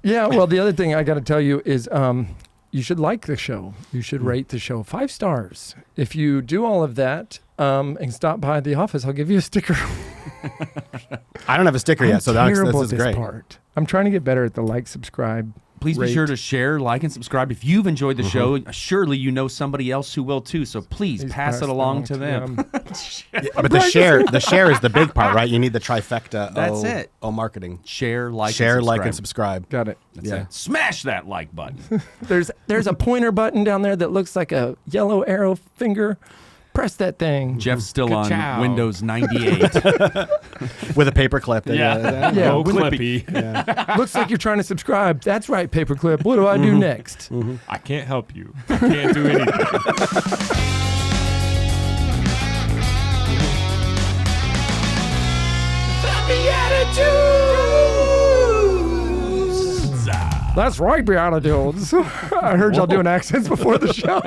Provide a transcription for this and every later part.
Yeah, well, the other thing I got to tell you is you should like the show. You should rate the show 5 stars. If you do all of that and stop by the office, I'll give you a sticker. I don't have a sticker yet, so this is great. Part. I'm trying to get better at the like, subscribe. Please be sure to share, like, and subscribe. If you've enjoyed the show, surely you know somebody else who will too. So please pass it along to them. But the share is the big part, right? You need the trifecta. That's it. Marketing. Share, like, and subscribe. Got it. That's it. Smash that like button. There's a pointer button down there that looks like a yellow arrow finger. Press that thing. Jeff's still on Windows 98. With a paperclip. Clippy. Yeah. Looks like you're trying to subscribe. That's right, Paperclip. What do I do next? I can't help you. I can't do anything. That's right, BeatiDudes. I heard y'all doing accents before the show.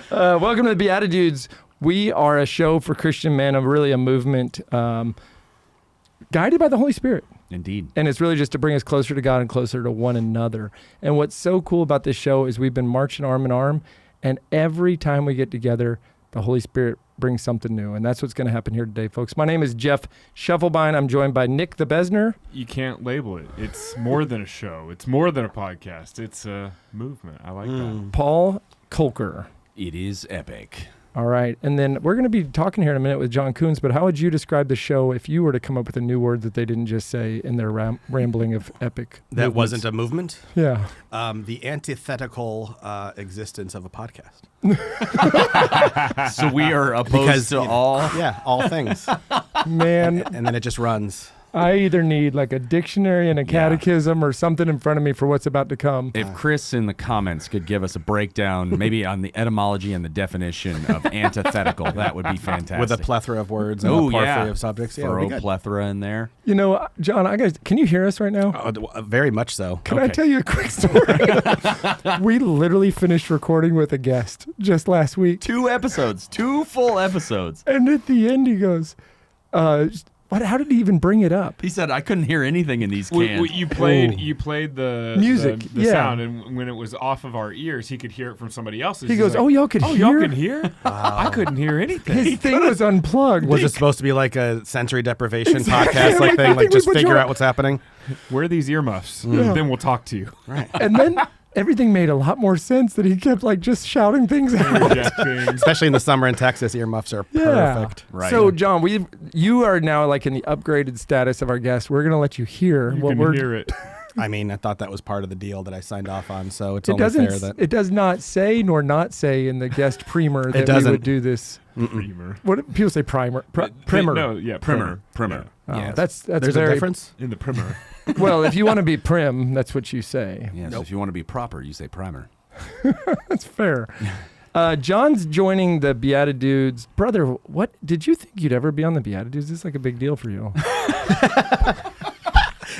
Welcome to the BeatiDudes. We are a show for Christian men, really a movement guided by the Holy Spirit. Indeed. And it's really just to bring us closer to God and closer to one another. And what's so cool about this show is we've been marching arm in arm, and every time we get together, the Holy Spirit brings something new. And that's what's going to happen here today, folks. My name is Jeff Scheffelbein. I'm joined by Nick the Besner. You can't label it. It's more than a show. It's more than a podcast. It's a movement. I like that. Paul Kolker. It is epic. All right. And then we're going to be talking here in a minute with John Kunz, but how would you describe the show if you were to come up with a new word that they didn't just say in their rambling of epic? That wasn't a movement? Yeah. The antithetical existence of a podcast. So we are opposed to all? Yeah, all things. Man. And then it just runs. I either need like a dictionary and a catechism or something in front of me for what's about to come. If Chris in the comments could give us a breakdown, maybe on the etymology and the definition of antithetical, that would be fantastic. With a plethora of words and a parfait of subjects. Yeah, throw plethora in there. You know, John, can you hear us right now? Very much so. Can I tell you a quick story? We literally finished recording with a guest just last week. 2 episodes, 2 full episodes. And at the end he goes, how did he even bring it up? He said, I couldn't hear anything in these cans. You played the music, the sound, and when it was off of our ears, he could hear it from somebody else's. He goes, y'all could hear? Y'all can hear? I couldn't hear anything. His thing was unplugged. Was it supposed to be like a sensory deprivation podcast thing? Like just figure out what's happening? Wear these earmuffs, then we'll talk to you. Right. And then everything made a lot more sense that he kept like just shouting things out. Especially in the summer in Texas, earmuffs are perfect. Right. So, John, you are now like in the upgraded status of our guest. We're going to let you hear what we're hear it. I mean, I thought that was part of the deal that I signed off on, so it's only fair that it does not say nor not say in the guest primer that we would do this. Primer. What do people say? Primer. Primer. No, yeah, primer. Primer. Oh, yes. That's there's a difference in the primer. Well, if you want to be prim, that's what you say. Yes, if you want to be proper, you say primer. That's fair. John's joining the BeatiDudes. Brother, what did you think you'd ever be on the BeatiDudes? This is like a big deal for you.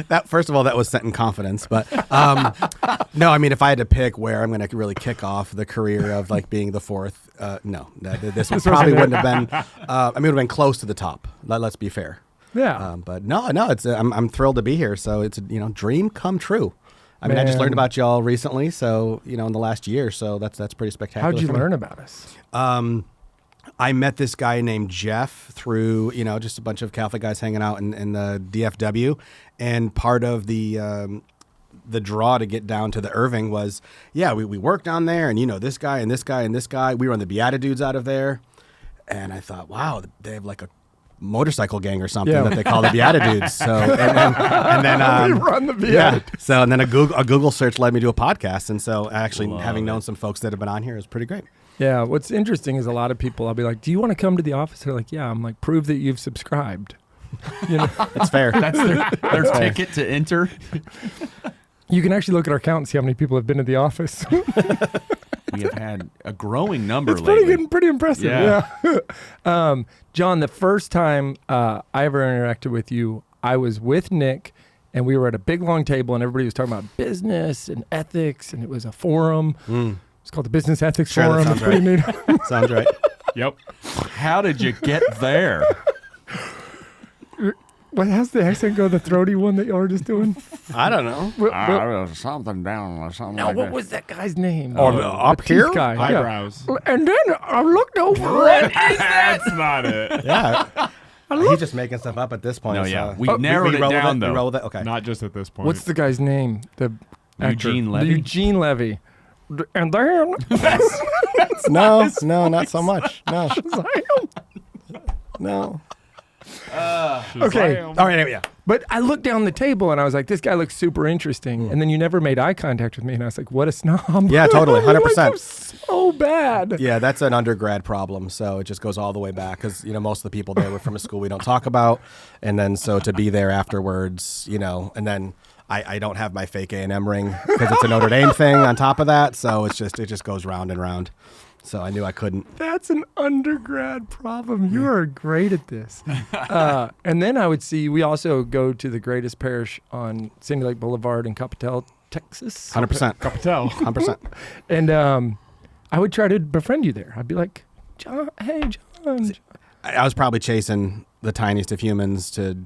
That first of all, that was sent in confidence, but no, I mean, if I had to pick where I'm going to really kick off the career of like being the fourth, no, this probably wouldn't have been. I mean, it would have been close to the top. Let's be fair. Yeah. But no, it's I'm thrilled to be here. So it's a dream come true. I mean, I just learned about y'all recently, so in the last year, so that's pretty spectacular. How'd you learn about us? I met this guy named Jeff through, just a bunch of Catholic guys hanging out in the DFW. And part of the draw to get down to the Irving was, we worked down there and, this guy and this guy and this guy. We were on the BeatiDudes out of there. And I thought, wow, they have like a motorcycle gang or something that they call the BeatiDudes. So, and then we run the BeatiDudes. So, and then a Google search led me to a podcast. And so actually having known some folks that have been on here is pretty great. Yeah, what's interesting is a lot of people, I'll be like, do you want to come to the office? They're like, yeah. I'm like, prove that you've subscribed. That's fair. That's their ticket to enter. You can actually look at our count and see how many people have been to the office. We have had a growing number it's lately. Pretty impressive. Yeah. John, the first time I ever interacted with you, I was with Nick, and we were at a big, long table, and everybody was talking about business and ethics, and it was a forum. It's called the Business Ethics Forum. That sounds right. Sounds right. Yep. How did you get there? What how's the accent go? The throaty one that y'all were just doing? I don't know. Something down or something No, like what that. was that guy's name? Oh, The up teeth here? guy. Yeah. Eyebrows. And then I looked over. That's not it. Yeah. He's just making stuff up at this point. No, yeah. so- We narrowed it roll with down, We though. roll with it? Okay. Not just at this point. What's the guy's name? The actor. Eugene Levy? Eugene Levy. And then No, not so much. No, no. okay. All right, anyway, yeah. But I looked down the table and I was like, this guy looks super interesting. And then you never made eye contact with me. And I was like, what a snob. Yeah, totally, 100%. Like, I'm so bad. Yeah, that's an undergrad problem. So it just goes all the way back because, most of the people there were from a school we don't talk about. And then so to be there afterwards, and then I don't have my fake A&M ring because it's a Notre Dame thing on top of that. So it just goes round and round. So I knew I couldn't. That's an undergrad problem. You are great at this. And then I would see, we also go to the greatest parish on Sandy Lake Boulevard in Capital, Texas. 100%. Capital? 100%. And I would try to befriend you there. I'd be like, John, hey, John. I was probably chasing the tiniest of humans to,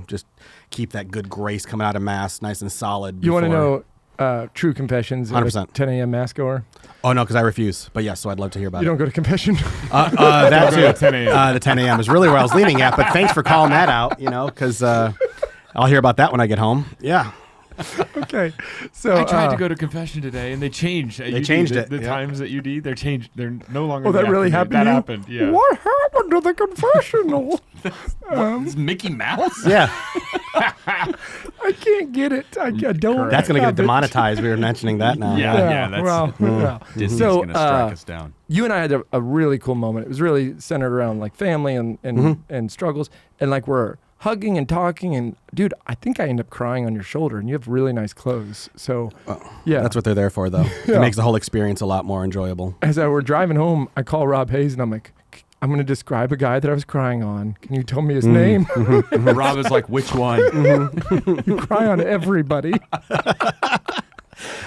just keep that good grace coming out of Mass nice and solid. You want to know true confessions of a 100%. 10 a.m. Mass goer? Oh, no, because I refuse. But yes, so I'd love to hear about You it. don't go to confession? That Go to too. 10 a.m. The 10 a.m. is really where I was leaning at. But thanks for calling that out, because I'll hear about that when I get home. Yeah. Okay. So I tried to go to confession today, and they changed. At They UD, changed the, it, The yeah. times at UD, they're changed. They're no longer. Oh, the that really afternoon. happened That to you? happened. Yeah. What happened to the confessional? Is Mickey Mouse? Yeah. I can't get it. I don't. That's going to get have it it. demonetized. We were mentioning that now. Yeah. That's well. Disney's So, gonna strike us down. You and I had a really cool moment. It was really centered around like family and struggles, and like we're hugging and talking. And dude, I think I end up crying on your shoulder, and you have really nice clothes. So, yeah, That's what they're there for, though. Yeah. It makes the whole experience a lot more enjoyable. As I were driving home, I call Rob Hayes, and I'm like, I'm going to describe a guy that I was crying on. Can you tell me his name? Rob is like, which one? You cry on everybody. I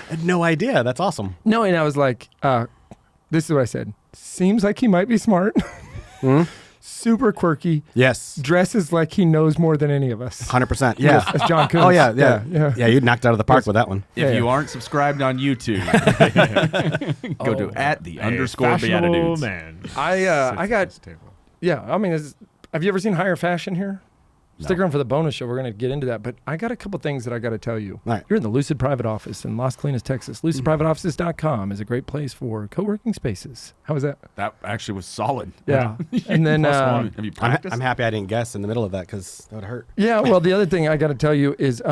had no idea. That's awesome. No, and I was like, this is what I said. Seems like he might be smart. Super quirky. Yes. Dresses like he knows more than any of us. 100%. Yeah. That's John Kunz. Oh, yeah. Yeah. You knocked out of the park with that one. If you aren't subscribed on YouTube, go to @the_BeatiDudes. Fashionable man. I Sits at got, this table. yeah, I mean, have you ever seen Higher Fashion here? Stick around for the bonus show. We're going to get into that. But I got a couple things that I got to tell you. All right. You're in the Lucid Private Office in Las Colinas, Texas. LucidPrivateOffices.com is a great place for co-working spaces. How was that? That actually was solid. Yeah. And then, Have you practiced? I'm happy I didn't guess in the middle of that because that would hurt. yeah, well, the other thing I got to tell you is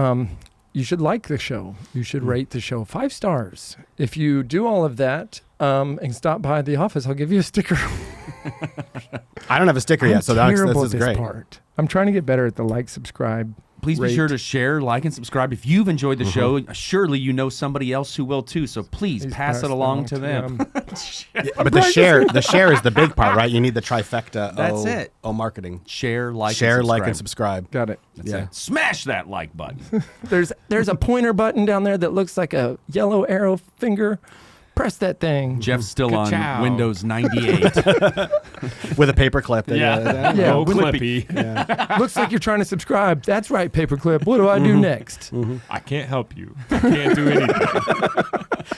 you should like the show. You should rate the show 5 stars. If you do all of that and stop by the office, I'll give you a sticker. I don't have a sticker yet, so terrible this at is this great. part. I'm trying to get better at the like, subscribe. Please be rate. sure to share, like, and subscribe. If you've enjoyed the show, surely you know somebody else who will too. So please pass it along to them. Yeah, but the share is the big part, right? You need the trifecta. That's it. Marketing. Share, like, Share, and subscribe. like, and subscribe. Got it. That's Yeah. it. Smash that like button. There's a pointer button down there that looks like a yellow arrow finger. Press that thing. Jeff's still Ka-chow. on Windows 98. With a paper clip. Yeah. Yeah, Oh, with- Clippy. Looks like you're trying to subscribe. That's right, Paperclip. What do I do next? I can't help you. I can't do anything.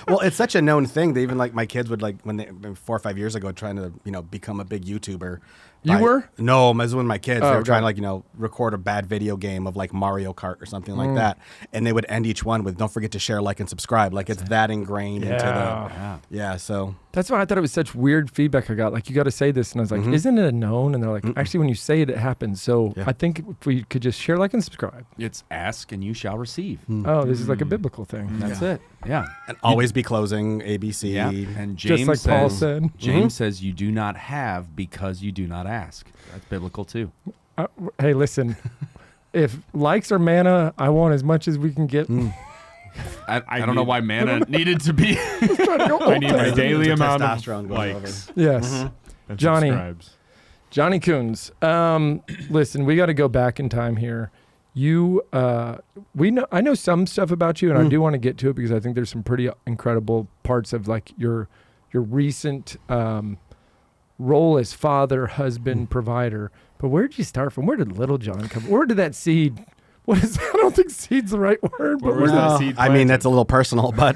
Well, it's such a known thing that even like my kids would like when 4 or 5 years ago trying to become a big YouTuber. You were? No, it was when my kids they Oh, were trying got to record a bad video game of like Mario Kart or something like that, and they would end each one with "Don't forget to share, like, and subscribe." Like it's that ingrained into the Yeah. So That's why I thought it was such weird feedback I got. Like, you got to say this. And I was like, isn't it a known? And they're like, actually, when you say it, it happens. So Yeah. I think if we could just share, like, and subscribe. It's ask and you shall receive. Oh, this is like a biblical thing. That's it. Yeah. and always be closing ABC. Yeah. And Just James like says, Paul said. James says you do not have because you do not ask. That's biblical too. Hey, listen, if likes are manna, I want as much as we can get. I don't know why manna needed to be. I need my daily The amount of testosterone goes likes Yes. and Johnny. subscribes. Johnny Coons. Listen, we got to go back in time here. I know some stuff about you, and I do want to get to it because I think there's some pretty incredible parts of like your recent role as father, husband, provider. But where did you start from? Where did Little John come? Where did that seed? What is? I don't think seed's the right word. But Where was that seed I mean, planted? that's a little personal, but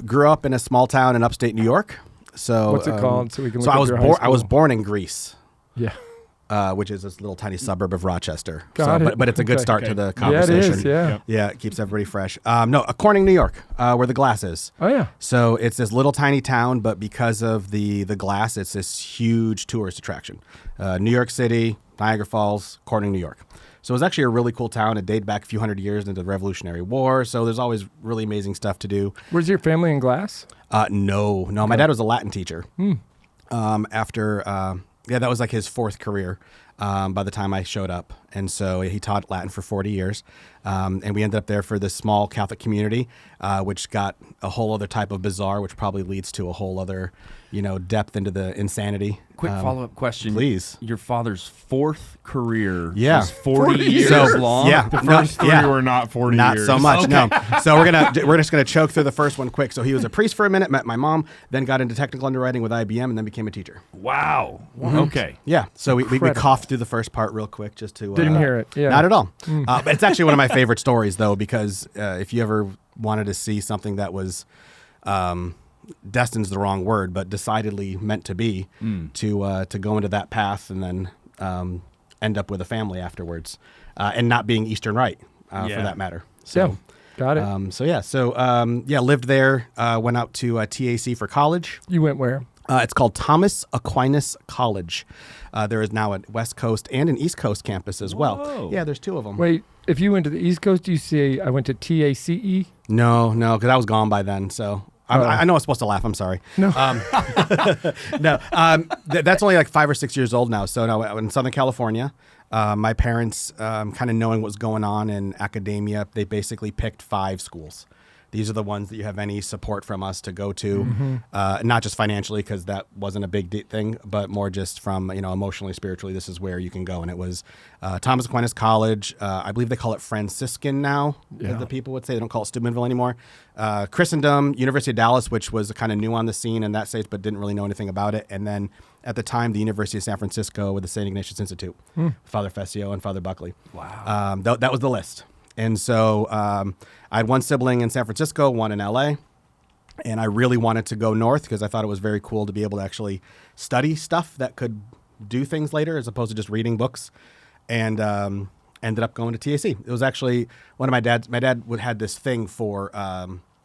grew up in a small town in upstate New York. So what's it called? So we can. So Look up your high I was school. born in Greece. Yeah. Which is this little tiny suburb of Rochester. Got it. But it's a good Okay. start to the Yeah, it conversation. is. Yeah. Yep. Yeah, it keeps everybody fresh. No, Corning, New York, where the glass is. Oh yeah. So it's this little tiny town, but because of the glass, it's this huge tourist attraction. New York City, Niagara Falls, Corning, New York. So it was actually a really cool town. It dated back a few hundred years into the Revolutionary War. So there's always really amazing stuff to do. Where's your family in Glass? No. My dad was a Latin teacher. That was like his fourth career by the time I showed up. And so he taught Latin for 40 years. And we ended up there for this small Catholic community, which got a whole other type of bizarre, which probably leads to a whole other, depth into the insanity. Quick follow-up question. Please. Your father's fourth career Yeah. was 40 years So, long? yeah. The first three were not 40 Not years. so much, no. So we're just gonna choke through the first one quick. So he was a priest for a minute, met my mom, then got into technical underwriting with IBM, and then became a teacher. Wow. Okay. Yeah. So we Incredible. coughed through the first part real quick just to Didn't hear it. Yeah. Not at all. But it's actually one of my favorite stories though, because if you ever wanted to see something that was destined's the wrong word, but decidedly meant to be, to go into that path and then end up with a family afterwards, and not being Eastern Rite for that matter. So, Yeah. Got it. lived there. Went out to TAC for college. You went where? It's called Thomas Aquinas College. There is now a West Coast and an East Coast campus as well. Whoa. Yeah, there's two of them. Wait, if you went to the East Coast, do you say I went to TACE? No, because I was gone by then. So I know I'm supposed to laugh. I'm sorry. No. No, that's only like 5 or 6 years old now. So no, in Southern California, my parents, kind of knowing what was going on in academia, they basically picked 5 schools. These are the ones that you have any support from us to go to, not just financially, because that wasn't a big thing, but more just from, emotionally, spiritually, this is where you can go. And it was Thomas Aquinas College. I believe they call it Franciscan now, the people would say. They don't call it Steubenville anymore. Christendom, University of Dallas, which was kind of new on the scene in that state, but didn't really know anything about it. And then at the time, the University of San Francisco with the St. Ignatius Institute, Father Fessio and Father Buckley. Wow. That was the list. And so I had one sibling in San Francisco, one in LA, and I really wanted to go north because I thought it was very cool to be able to actually study stuff that could do things later as opposed to just reading books, and ended up going to TAC. It was actually one of my dad had this thing for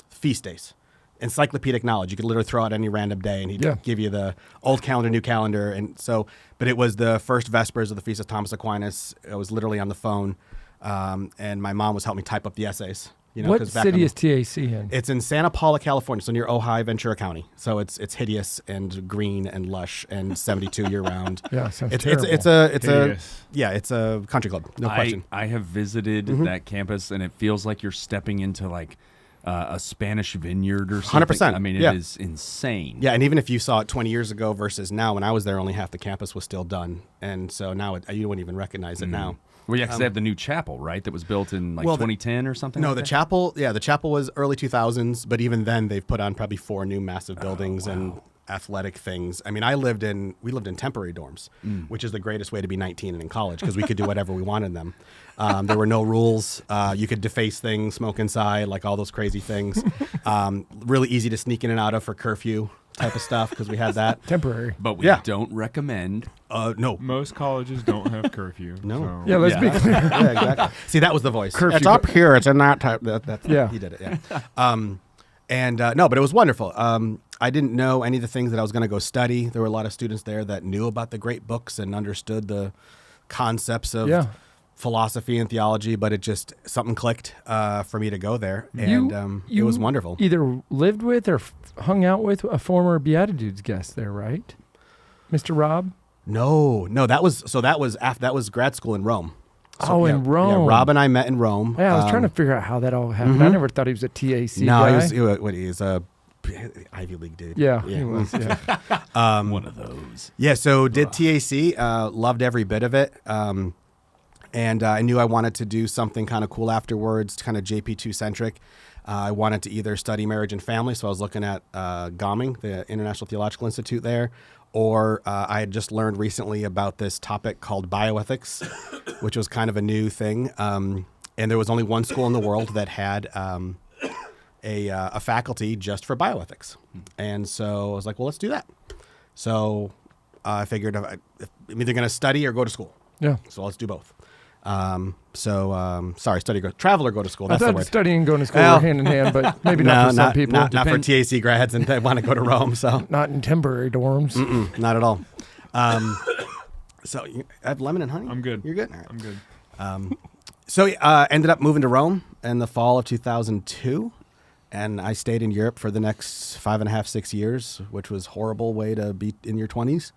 feast days. Encyclopedic knowledge. You could literally throw out any random day and he'd give you the old calendar, new calendar. And so, but it was the first Vespers of the Feast of Thomas Aquinas. I was literally on the phone. And my mom was helping me type up the essays. What 'cause back city in- is TAC in? It's in Santa Paula, California, so near Ojai, Ventura County. So it's hideous and green and lush and 72 year round. Yeah, sounds It's terrible. it's a country club, no question. I have visited that campus, and it feels like you're stepping into like a Spanish vineyard or something. 100%, I mean, yeah. it is insane. Yeah, and even if you saw it 20 years ago versus now, when I was there, only half the campus was still done, and so now you wouldn't even recognize it now. Well, yeah, because they have the new chapel, right? That was built in like 2010 or something. No, like the that? chapel. Yeah, the chapel was early 2000s, but even then they've put on probably 4 new massive buildings and athletic things. I mean, we lived in temporary dorms, which is the greatest way to be 19 and in college because we could do whatever we wanted them. There were no rules. You could deface things, smoke inside, like all those crazy things. Really easy to sneak in and out of for curfew type of stuff because we had that. Temporary. But we don't recommend. No. Most colleges don't have curfew. No. So. Yeah, let's be clear. Yeah, exactly. See, that was the voice. Curfew. It's up here. It's in that type. That's Yeah. He did it. Yeah. No, but it was wonderful. I didn't know any of the things that I was going to go study. There were a lot of students there that knew about the great books and understood the concepts of philosophy and theology, but it just something clicked for me to go there, and it was wonderful. Either lived with or hung out with a former BeatiDudes guest there, right, Mr. Rob? No, that was grad school in Rome. In Rome. Yeah, Rob and I met in Rome. Yeah, I was trying to figure out how that all happened. I never thought he was a TAC guy. He was a Ivy League dude. He was. Yeah. One of those. Yeah, so did TAC, loved every bit of it. And I knew I wanted to do something kind of cool afterwards, kind of JP2 centric. I wanted to either study marriage and family, so I was looking at GOMing, the International Theological Institute there, or I had just learned recently about this topic called bioethics, which was kind of a new thing. And there was only one school in the world that had a faculty just for bioethics. And so I was like, well, let's do that. So I figured I'm either going to study or go to school. Yeah. So let's do both. Travel or go to school. That's I the thought word. studying and going to school were hand in hand, but maybe not for some people. Not for TAC grads and they want to go to Rome. So Not in temporary dorms. not at all. So you have lemon and honey? I'm good. You're good? All right. I'm good. So ended up moving to Rome in the fall of 2002. And I stayed in Europe for the next 5.5, 6 years, which was a horrible way to be in your 20s.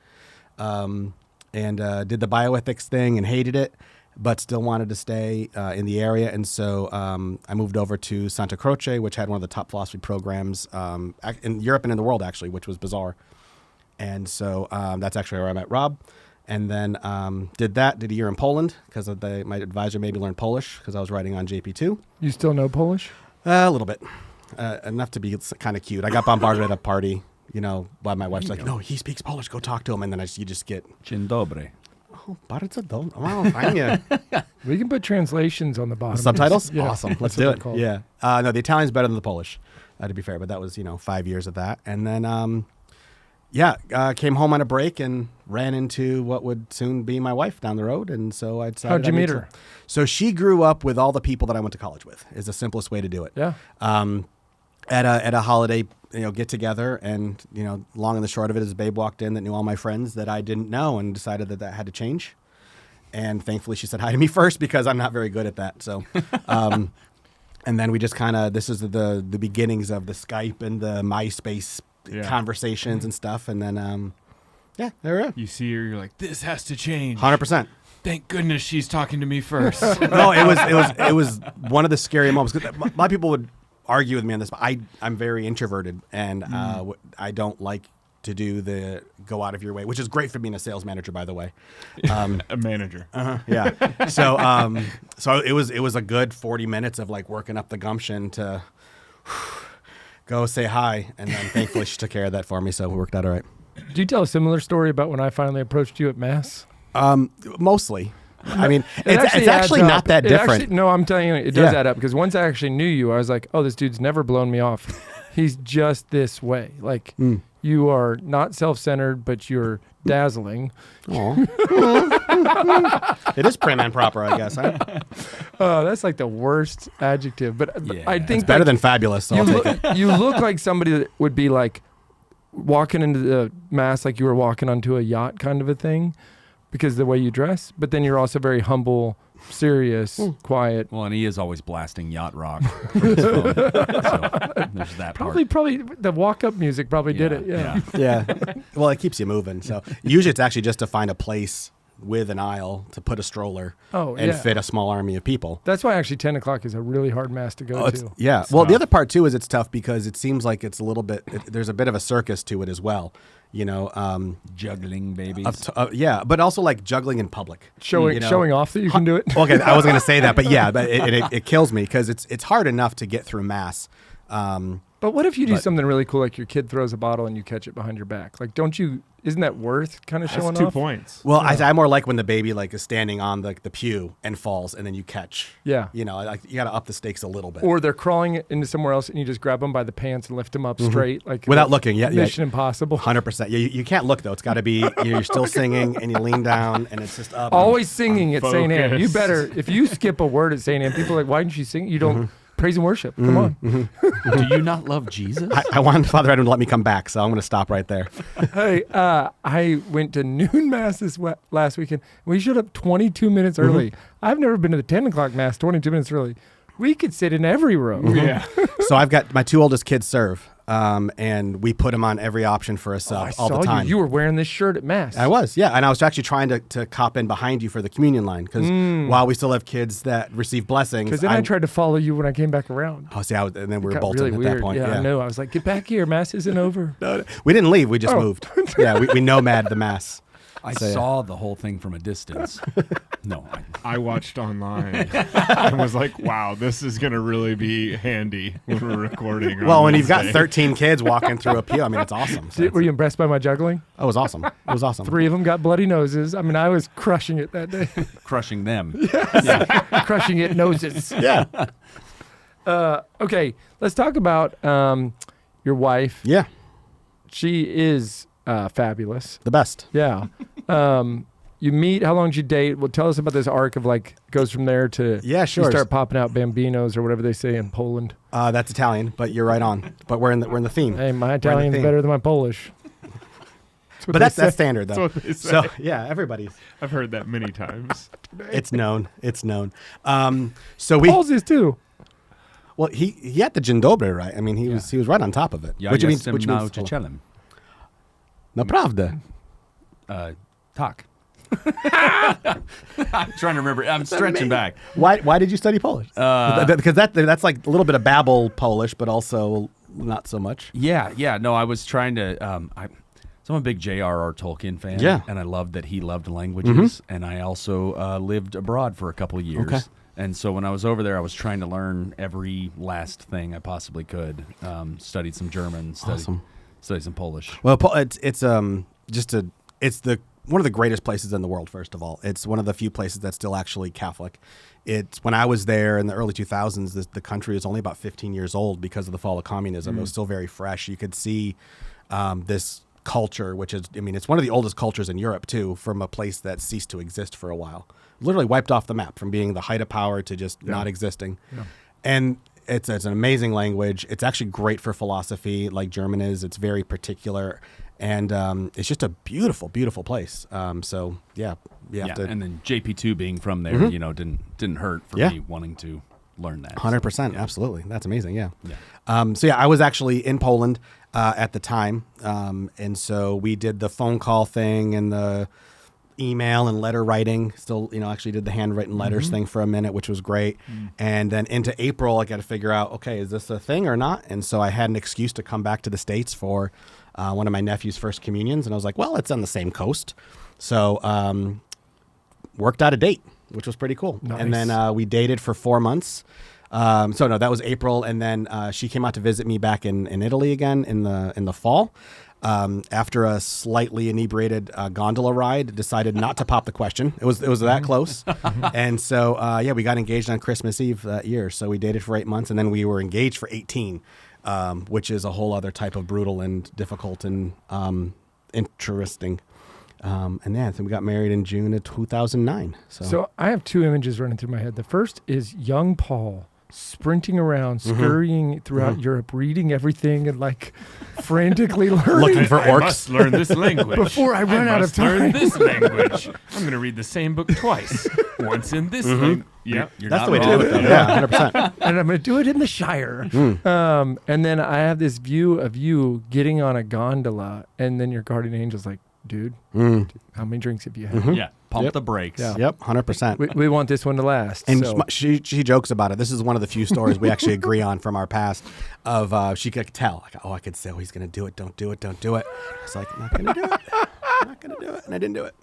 And did the bioethics thing and hated it, but still wanted to stay in the area. And so I moved over to Santa Croce, which had one of the top philosophy programs in Europe and in the world, actually, which was bizarre. And so that's actually where I met Rob. And then did a year in Poland because my advisor made me learn Polish because I was writing on JP2. You still know Polish? A little bit. Enough to be kind of cute. I got bombarded at a party, by my wife's like, no, he speaks Polish, go talk to him. And then you just get... Dzień dobry. Oh, bardzo dobry. Wow, fine. We can put translations on the bottom. Subtitles? Yeah. Awesome. Let's That's what do they're it. called. Yeah. No, the Italian's better than the Polish, to be fair. But that was, 5 years of that. And then, came home on a break and ran into what would soon be my wife down the road. And so I decided... How'd you meet her? So she grew up with all the people that I went to college with, is the simplest way to do it. Yeah. At a holiday, get together, and long and the short of it is, Babe walked in that knew all my friends that I didn't know, and decided that had to change. And thankfully, she said hi to me first because I'm not very good at that. So, and then we just this is the beginnings of the Skype and the MySpace conversations and stuff. And then, there we are. You see her, you're like, this has to change. 100%. Thank goodness she's talking to me first. No, it was one of the scary moments. 'Cause a lot of people would argue with me on this, but I'm very introverted, and I don't like to go out of your way, which is great for being a sales manager, by the way. A manager. Yeah. So it was a good 40 minutes of working up the gumption to go say hi, and then thankfully she took care of that for me, so it worked out all right. Do you tell a similar story about when I finally approached you at Mass? Mostly. I mean, It it's actually adds not up. that different. No, I'm telling you, it does add up, because once I actually knew you, I was like, oh, this dude's never blown me off. He's just this way. You are not self-centered, but you're dazzling. It is prim and proper, I guess. Huh? That's the worst adjective. But I think It's better than fabulous, so I'll take it. you look like somebody that would be walking into the Mass like you were walking onto a yacht kind of a thing, because of the way you dress, but then you're also very humble, serious, quiet. Well, and he is always blasting yacht rock from his phone. So there's that Probably the walk-up music probably did it. Yeah. Yeah. Well, it keeps you moving. So usually it's actually just to find a place with an aisle to put a stroller and fit a small army of people. That's why actually 10 o'clock is a really hard Mass to go to. Yeah. Well, the other part too is it's tough because it seems like it's a little bit, there's a bit of a circus to it as well. Juggling babies. But also juggling in public. Showing off that you can do it. Okay, I was going to say that, but but it kills me because it's hard enough to get through Mass. But what if you do something really cool, like your kid throws a bottle and you catch it behind your back? Isn't that worth kind of showing That's 2 off? points. Well, I more like when the baby is standing on the pew and falls and then you catch. Yeah. You got to up the stakes a little bit. Or they're crawling into somewhere else and you just grab them by the pants and lift them up straight. Without looking. Yeah. Mission Impossible. 100%. Yeah, you can't look though. It's got to be, you're still singing and you lean down and it's just up. Always singing at St. Anne. Focus. You better, if you skip a word at St. Anne, people are like, why didn't you sing? You don't praise and worship. Come on. Do you not love Jesus? I wanted Father Adam to let me come back, so I'm going to stop right there. Hey, I went to noon Mass last weekend. We showed up 22 minutes early. I've never been to the 10 o'clock Mass 22 minutes early. We could sit in every row. Yeah. So I've got my 2 oldest kids serve, and we put them on every option for a sub all the time. You were wearing this shirt at Mass. I was, yeah. And I was actually trying to cop in behind you for the communion line because while we still have kids that receive blessings. Because then I tried to follow you when I came back around. Oh, see, and then we were Got bolting really at weird. that point. Yeah, I know. I was like, get back here. Mass isn't over. No, we didn't leave. We just moved. Yeah, we nomad the Mass. I saw the whole thing from a distance. No. I watched online and was like, wow, this is going to really be handy when we're recording. Well, on when you've got Wednesday. 13 kids walking through a pew, I mean, it's awesome. So Were you impressed by my juggling? it was awesome. It was awesome. 3 of them got bloody noses. I mean, I was crushing it that day. Crushing them. Crushing it noses. Yeah. Okay, let's talk about your wife. Yeah. She is fabulous. The best. Yeah. You meet, how long did you date? Well, tell us about this arc of like, goes from there to Yeah, sure. you start popping out bambinos or whatever they say in Poland. That's Italian, but you're right on. But we're in the theme. Hey, my Italian's theme. better than my Polish. But that's standard though. That's what they say. So yeah, everybody's. I've heard that many times. It's known. It's known. So we. Paul's is too. Well, he had the Dzień dobry right. I mean, he was right on top of it. Ja which means jestem nauczycielem. Naprawdę. Tak. I'm trying to remember. I'm stretching back. Why did you study Polish? Because that's like a little bit of babble Polish, but also not so much. Yeah. No, I was trying to. So I'm a big J.R.R. Tolkien fan. Yeah. And I loved that he loved languages. And I also lived abroad for a couple of years. Okay. And so when I was over there, I was trying to learn every last thing I possibly could. Studied some German. Studied some Polish. Well, it's one of the greatest places in the world. First of all, it's one of the few places that's still actually Catholic. It's when I was there in the early 2000s, the country was only about 15 years old because of the fall of communism. It was still very fresh. You could see this culture, which is, I mean, it's one of the oldest cultures in Europe too, from a place that ceased to exist for a while, literally wiped off the map from being the height of power to just not existing. Yeah. And it's an amazing language. It's actually great for philosophy, like German is. It's very particular, and it's just a beautiful, beautiful place. So yeah, you have to. And then JP2 being from there, didn't hurt for me wanting to learn that. 100%, absolutely. That's amazing. Yeah. So I was actually in Poland at the time, and so we did the phone call thing and the email and letter writing. Still, actually did the handwritten letters thing for a minute, which was great. And then into April, I got to figure out, okay, is this a thing or not? And so I had an excuse to come back to the States for one of my nephew's first communions, and I was like, well, it's on the same coast, so worked out a date, which was pretty cool. Nice. And then we dated for 4 months. So no, that was April, and then she came out to visit me back in Italy again in the fall. After a slightly inebriated gondola ride, decided not to pop the question. It was that close, and so we got engaged on Christmas Eve that year. So we dated for 8 months, and then we were engaged for 18, which is a whole other type of brutal and difficult and interesting. And then we got married in June of 2009. So I have 2 images running through my head. The first is young Paul sprinting around, scurrying throughout Europe, reading everything and like frantically learning. Looking for I orcs. must learn this language. Before I run out of must learn time. this language. I'm going to read the same book twice. Once in this language. Yep. That's the way to do it, though. Yeah, 100%. And I'm going to do it in the Shire. And then I have this view of you getting on a gondola, and then your guardian angel's like, dude, how many drinks have you had? Yeah. Pump the brakes. Yeah. Yep, 100%. We want this one to last. And so. she jokes about it. This is one of the few stories we actually agree on from our past. Of she could tell, like, I could say, he's going to do it. Don't do it. Don't do it. I was like, I'm not going to do it. I'm not going to do it, and I didn't do it.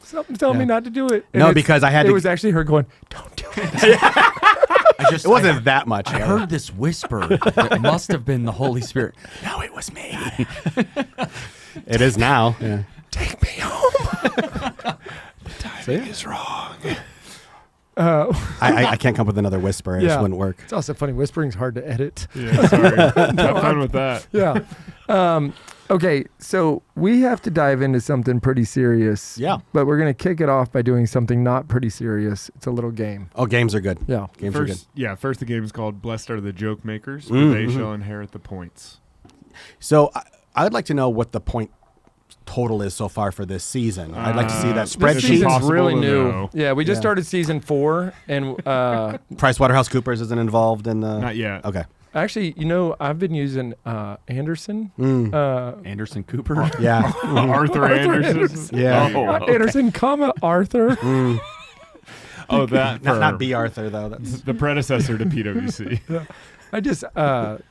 Something's telling me not to do it. And No, because I had it to. was actually her going, don't do it. It wasn't that much. I heard this whisper. It must have been the Holy Spirit. No, it was me. It is now. Yeah. Take me home. Is wrong. I can't come up with another whisper. It just wouldn't work. It's also funny. Whispering's hard to edit. Yeah, sorry. Have fun with that. Yeah. Okay, so we have to dive into something pretty serious. Yeah. But we're going to kick it off by doing something not pretty serious. It's a little game. Oh, games are good. Yeah. Games are good. First the game is called Blessed Are the Joke Makers, for they shall inherit the points. So I would like to know what the point total is so far for this season. I'd like to see that This spreadsheet. season's impossible really to new. know. Yeah, we just Yeah. started season 4, and PricewaterhouseCoopers isn't involved in the. Not yet. Okay. actually, I've been using Anderson. Anderson Cooper. Yeah. Arthur Anderson. Yeah. Oh, okay. Anderson, Arthur. Oh, that. Not B. Arthur though. That's The predecessor to PwC. I just, I'm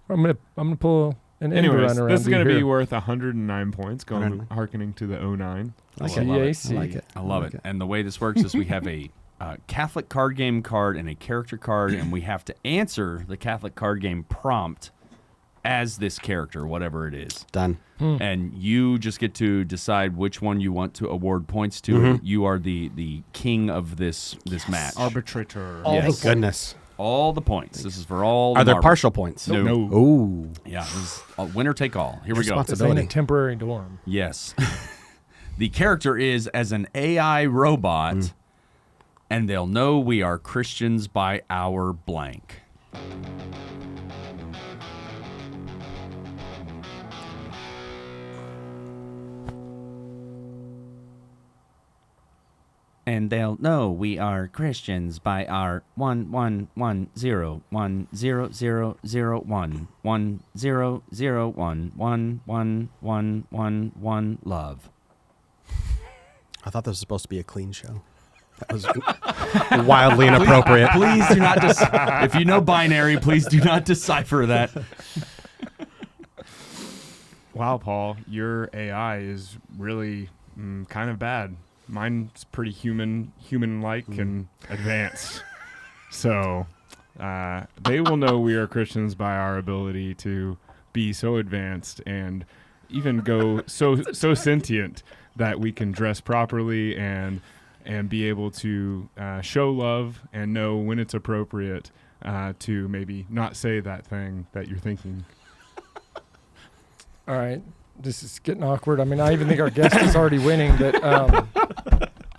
gonna pull an end Anyways, run around this is going to be here. worth 109 points, harkening to the 09. I like it. CAC. I like it. I love it. And the way this works is we have a Catholic card game card and a character card, and we have to answer the Catholic card game prompt as this character, whatever it is. Done. And you just get to decide which one you want to award points to. You are the king of this match. Arbitrator. All Yes. the Goodness. All the points. This is for all the Are there marbles. partial points? No. Ooh. Yeah, this is winner take all. Here we go. This ain't a temporary dorm. Yes. The character is as an AI robot, and they'll know we are Christians by our blank. And they'll know we are Christians by our 1110100110011111 love. I thought this was supposed to be a clean show. That was wildly inappropriate. Please do not if you know binary, please do not decipher that. Wow, Paul, your AI is really kind of bad. Mine's pretty human-like and advanced. So they will know we are Christians by our ability to be so advanced and even go so sentient that we can dress properly and be able to show love and know when it's appropriate to maybe not say that thing that you're thinking. All right. This is getting awkward. I mean, I even think our guest is already winning, but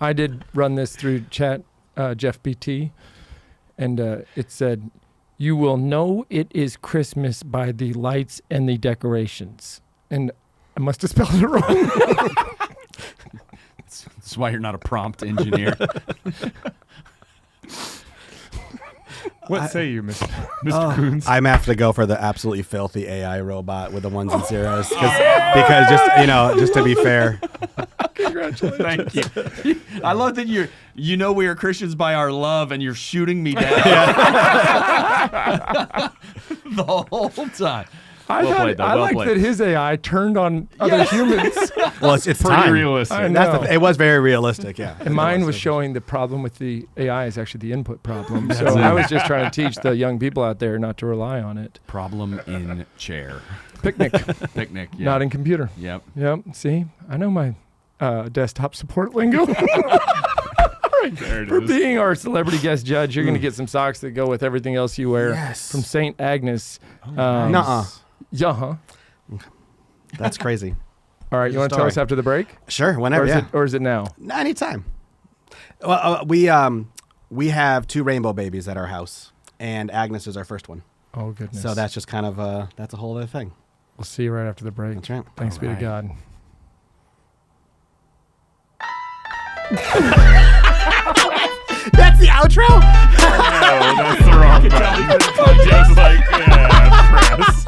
I did run this through chat, Jeff BT, and it said, "You will know it is Christmas by the lights and the decorations." And I must have spelled it wrong. That's why you're not a prompt engineer. What say you, Mr. Coons? I'm have to go for the absolutely filthy AI robot with the ones and zeros because just to be fair. Thank you. I love that you know we are Christians by our love, and you're shooting me down the whole time. I like that his AI turned on other humans. Well, it's Pretty time. realistic. I know. It was very realistic, yeah. And mine was showing the problem with the AI is actually the input problem. So I was just trying to teach the young people out there not to rely on it. Problem in chair. Picnic, Picnic. Yeah. not in computer. Yep. Yep. See, I know my desktop support lingo. There it For is. being our celebrity guest judge, you're going to get some socks that go with everything else you wear Yes. from St. Agnes. Nuh-uh. Yeah, huh? That's crazy. All right, you want to tell us after the break? Sure, whenever, Or is it now? Anytime. Well, we have 2 rainbow babies at our house, and Agnes is our first one. Oh, goodness. So that's just kind of that's a whole other thing. We'll see you right after the break. That's right. Thanks be to God. That's the outro? Oh, that's the wrong button. Just like, yeah, press.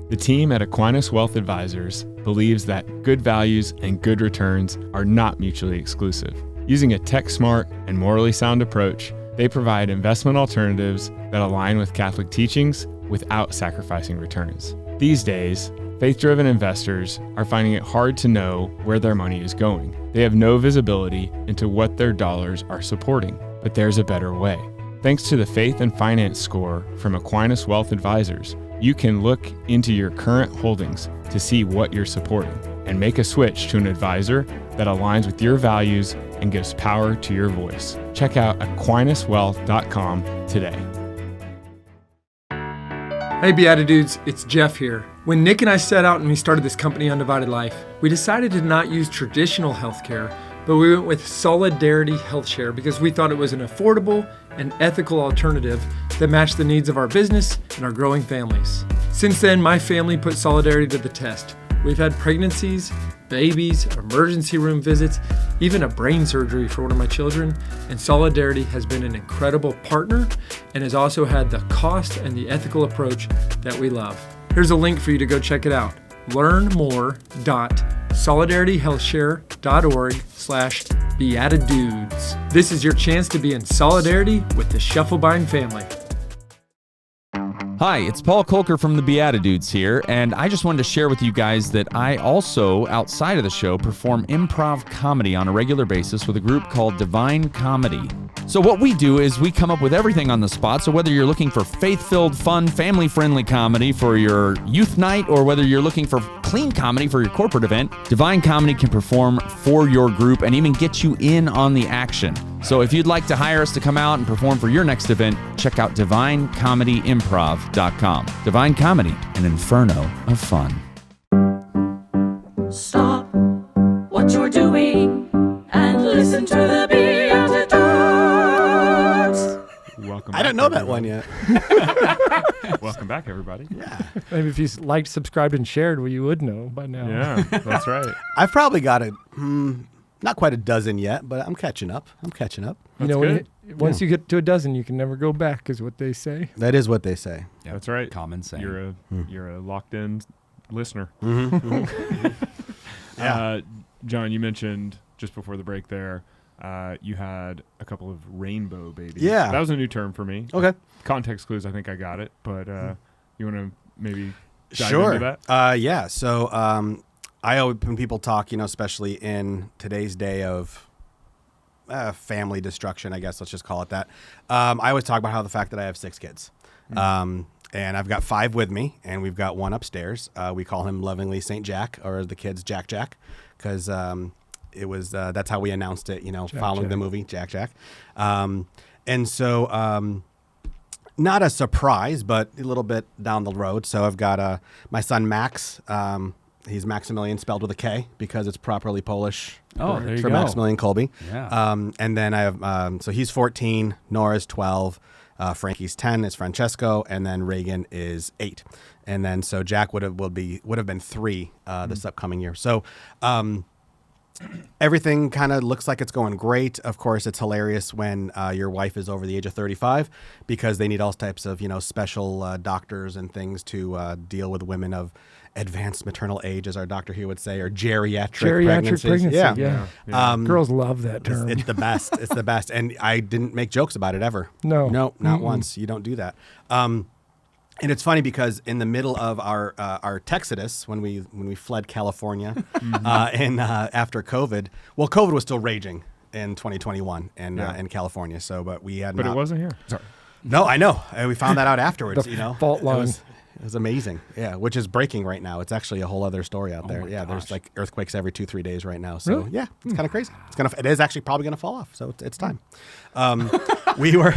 The team at Aquinas Wealth Advisors believes that good values and good returns are not mutually exclusive. Using a tech-smart and morally sound approach, they provide investment alternatives that align with Catholic teachings without sacrificing returns. These days, faith-driven investors are finding it hard to know where their money is going. They have no visibility into what their dollars are supporting, but there's a better way. Thanks to the Faith and Finance Score from Aquinas Wealth Advisors, you can look into your current holdings to see what you're supporting and make a switch to an advisor that aligns with your values and gives power to your voice. Check out AquinasWealth.com today. Hey BeatiDudes, it's Jeff here. When Nick and I set out and we started this company, Undivided Life, we decided to not use traditional healthcare, but we went with Solidarity HealthShare because we thought it was an affordable and ethical alternative that matched the needs of our business and our growing families. Since then, my family put Solidarity to the test. We've had pregnancies, babies, emergency room visits, even a brain surgery for one of my children, and Solidarity has been an incredible partner and has also had the cost and the ethical approach that we love. Here's a link for you to go check it out. learnmore.solidarityhealthshare.org/BeatiDudes. This is your chance to be in solidarity with the Shufflebind family. Hi, it's Paul Kolker from the BeatiDudes here, and I just wanted to share with you guys that I also, outside of the show, perform improv comedy on a regular basis with a group called Divine Comedy. So what we do is we come up with everything on the spot, so whether you're looking for faith-filled, fun, family-friendly comedy for your youth night, or whether you're looking for clean comedy for your corporate event, Divine Comedy can perform for your group and even get you in on the action. So if you'd like to hire us to come out and perform for your next event, check out DivineComedyImprov.com. Divine Comedy, an inferno of fun. Stop what you're doing and listen to the BeatiDudes. Welcome. I didn't know that one yet. Welcome back, everybody. Yeah. Maybe if you liked, subscribed, and shared, well, you would know by now. Yeah, that's right. I've probably got not quite a dozen yet, but I'm catching up. You That's know, good. once you get to a dozen, you can never go back, is what they say. That is what they say. Yeah, That's right. Common saying. You're a locked-in listener. Yeah. John, you mentioned just before the break there, you had a couple of rainbow babies. Yeah. That was a new term for me. Okay. Context clues, I think I got it, but you want to maybe dive Sure. into that? Yeah. So I always, when people talk, especially in today's day of family destruction, I guess let's just call it that. I always talk about how the fact that I have 6 kids. And I've got 5 with me, and we've got 1 upstairs. We call him lovingly St. Jack, or the kids Jack Jack, because it was that's how we announced it, following Jack. the movie Jack Jack. And so not a surprise, but a little bit down the road. So I've got my son Max. He's Maximilian spelled with a K because it's properly Polish. Oh, there you for go. Maximilian Kolbe. Yeah. And then I have so he's 14, Nora's 12, Frankie's 10 is Francesco, and then Reagan is 8. And then so Jack would have been 3 this upcoming year. So everything kind of looks like it's going great. Of course, it's hilarious when your wife is over the age of 35 because they need all types of special doctors and things to deal with women of advanced maternal age, as our doctor here would say, or geriatric pregnancies. Yeah. Yeah. Girls love that term. It's the best. It's the best. And I didn't make jokes about it ever. No. No, not once. You don't do that. And it's funny because in the middle of our Texodus, when we fled California, and after COVID, well, COVID was still raging in 2021 in California. So, but we had But not. it wasn't here. Sorry. No, I know. We found that out afterwards. The fault line. It was amazing. Yeah, which is breaking right now. It's actually a whole other story out there. Yeah, there's like earthquakes every 2-3 days right now. So Really? yeah, it's kind of crazy. It is actually probably going to fall off. So it's time. We were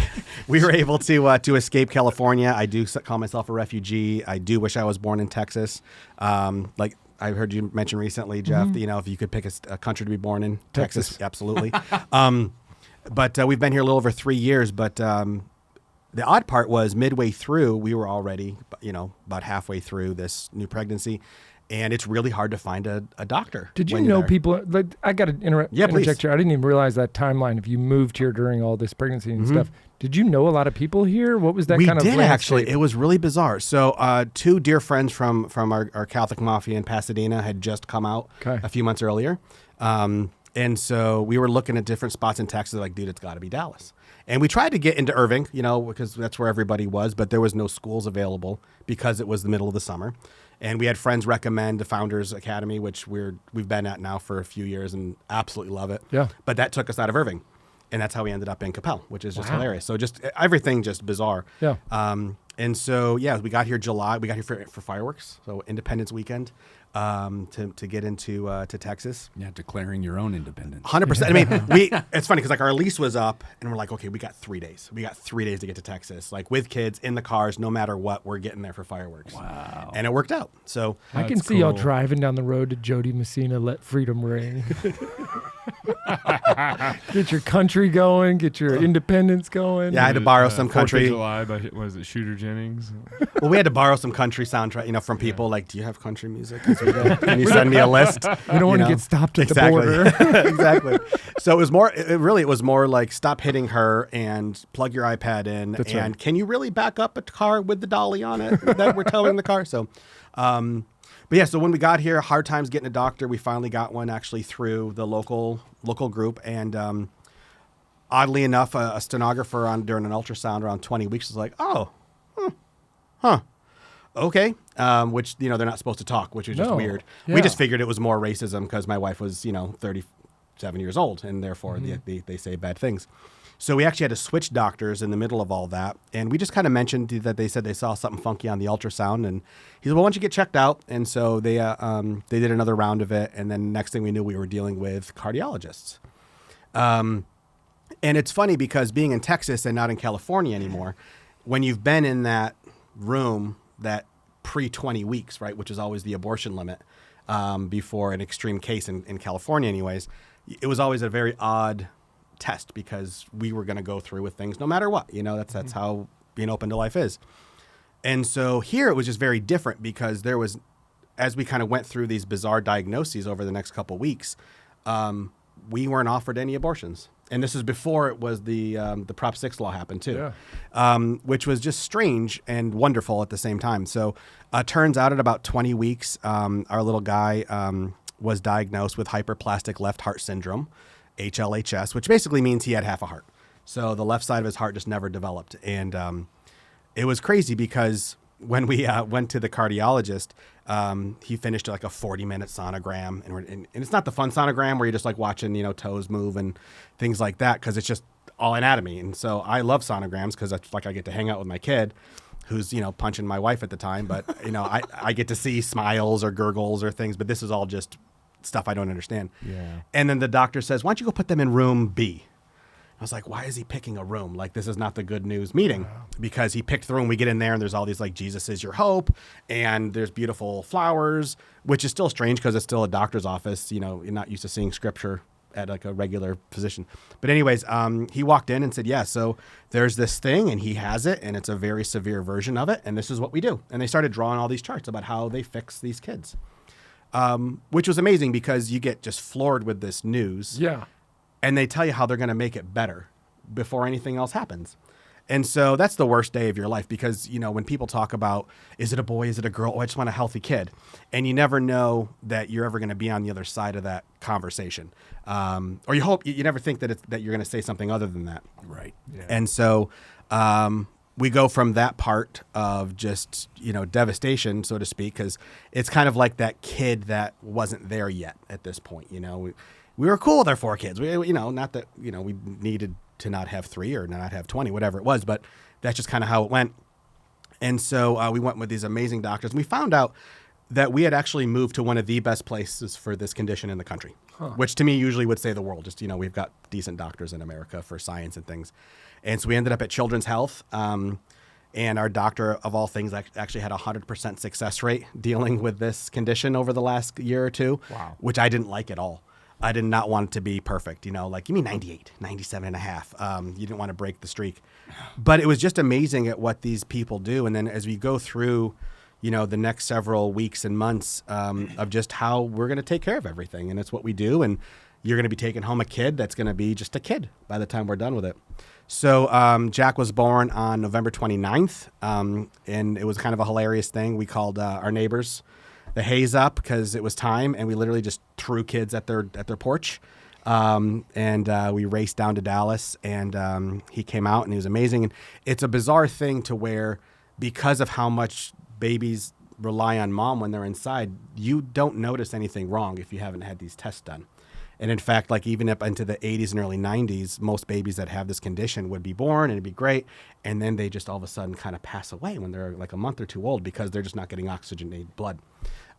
able to escape California. I do call myself a refugee. I do wish I was born in Texas. Like I heard you mention recently, Jeff. That, if you could pick a country to be born in, Texas, absolutely. But we've been here a little over 3 years. But the odd part was midway through, we were already, about halfway through this new pregnancy, and it's really hard to find a doctor. Did you when you're know there. people? I got to Yeah, please. interject here. I didn't even realize that timeline. If you moved here during all this pregnancy and stuff, did you know a lot a lot of people here? What was that We kind of did landscape? actually. It was really bizarre. So 2 dear friends from our Catholic Mafia in Pasadena had just come out a few months earlier. And so we were looking at different spots in Texas, like, dude, it's got to be Dallas. And we tried to get into Irving, because that's where everybody was, but there was no schools available because it was the middle of the summer. And we had friends recommend the Founders Academy, which we've been at now for a few years and absolutely love it. Yeah. But that took us out of Irving. And that's how we ended up in Capel, which is just hilarious. So just everything just bizarre. Yeah. And so, we got here July. We got here for fireworks, so Independence Weekend, to get into to Texas. Yeah, declaring your own independence. 100%. I mean, it's funny because our lease was up, and we're like, okay, we got 3 days. We got 3 days to get to Texas, like with kids in the cars, no matter what, we're getting there for fireworks. Wow. And it worked out. So I can That's see y'all cool. driving down the road to Jody Messina, Let Freedom Ring. Get your country going, get your independence going. Yeah, I had to borrow some 4th country. of July by, was it Shooter Jennings? Well, we had to borrow some country soundtrack, from people like, do you have country music? Can you send me a list? We don't want to get stopped at the border. Exactly. So it was more. It was more like stop hitting her and plug your iPad in. That's and right. can you really back up a car with the dolly on it that we're towing the car? So, but yeah. So when we got here, hard times getting a doctor. We finally got one actually through the local group, and oddly enough, a stenographer during an ultrasound around 20 weeks was like, oh. Okay. Which, they're not supposed to talk, which is just No. weird. Yeah. We just figured it was more racism because my wife was, 37 years old, and therefore they say bad things. So we actually had to switch doctors in the middle of all that. And we just kind of mentioned that they said they saw something funky on the ultrasound. And he said, well, why don't you get checked out? And so they did another round of it. And then next thing we knew, we were dealing with cardiologists. And it's funny because being in Texas and not in California anymore, when you've been in that room, that pre-20 weeks, right, which is always the abortion limit before an extreme case in California anyways, it was always a very odd test because we were going to go through with things no matter what. That's how being open to life is. And so here it was just very different because there was, as we kind of went through these bizarre diagnoses over the next couple of weeks, we weren't offered any abortions. And this is before it was the Prop 6 law happened too, which was just strange and wonderful at the same time. So turns out at about 20 weeks, our little guy was diagnosed with hyperplastic left heart syndrome, HLHS, which basically means he had half a heart. So the left side of his heart just never developed. And it was crazy because when we went to the cardiologist, he finished like a 40-minute sonogram. And it's not the fun sonogram where you're just like watching, toes move and things like that because it's just all anatomy. And so I love sonograms because it's like I get to hang out with my kid who's, punching my wife at the time. But, I get to see smiles or gurgles or things. But this is all just stuff I don't understand. Yeah. And then the doctor says, why don't you go put them in room B? I was like, why is he picking a room? Like, this is not the good news meeting because he picked the room. We get in there and there's all these like, Jesus is your hope. And there's beautiful flowers, which is still strange because it's still a doctor's office. You're not used to seeing scripture at like a regular physician. But anyways, he walked in and said, yeah, so there's this thing and he has it and it's a very severe version of it. And this is what we do. And they started drawing all these charts about how they fix these kids. Which was amazing because you get just floored with this news. Yeah. And they tell you how they're going to make it better before anything else happens. And so that's the worst day of your life because, when people talk about, is it a boy, is it a girl? Oh, I just want a healthy kid. And you never know that you're ever going to be on the other side of that conversation. Or you never think that you're going to say something other than that. Right. Yeah. And so we go from that part of just, devastation, so to speak, because it's kind of like that kid that wasn't there yet at this point. We were cool with our 4 kids. Not that, we needed to not have 3 or not have 20, whatever it was, but that's just kind of how it went. And so we went with these amazing doctors and we found out that we had actually moved to one of the best places for this condition in the country, which to me usually would say the world. Just, we've got decent doctors in America for science and things. And so we ended up at Children's Health. And our doctor, of all things, actually had a 100% success rate dealing with this condition over the last year or two, which I didn't like at all. I did not want it to be perfect, like, you mean 98, 97 and a half. You didn't want to break the streak. But it was just amazing at what these people do. And then as we go through, the next several weeks and months of just how we're going to take care of everything. And it's what we do. And you're going to be taking home a kid that's going to be just a kid by the time we're done with it. So Jack was born on November 29th, and it was kind of a hilarious thing. We called our neighbors the haze up because it was time, and we literally just threw kids at their porch. And we raced down to Dallas, and he came out, and he was amazing. And it's a bizarre thing to where, because of how much babies rely on mom when they're inside, you don't notice anything wrong if you haven't had these tests done. And in fact, like even up into the 80s and early 90s, most babies that have this condition would be born and it'd be great. And then they just all of a sudden kind of pass away when they're like a month or two old because they're just not getting oxygenated blood.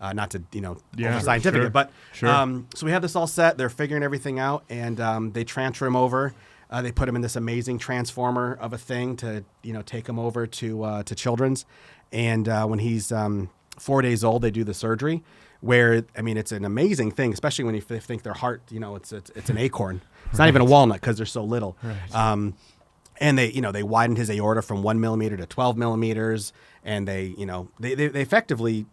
Not to, over scientific, but so we have this all set. They're figuring everything out and they transfer him over. They put him in this amazing transformer of a thing to, take him over to Children's. And when he's 4 days old, they do the surgery. Where, it's an amazing thing, especially when you think their heart, it's an acorn. It's not even a walnut because they're so little. Right. And they widened his aorta from 1 millimeter to 12 millimeters. And they effectively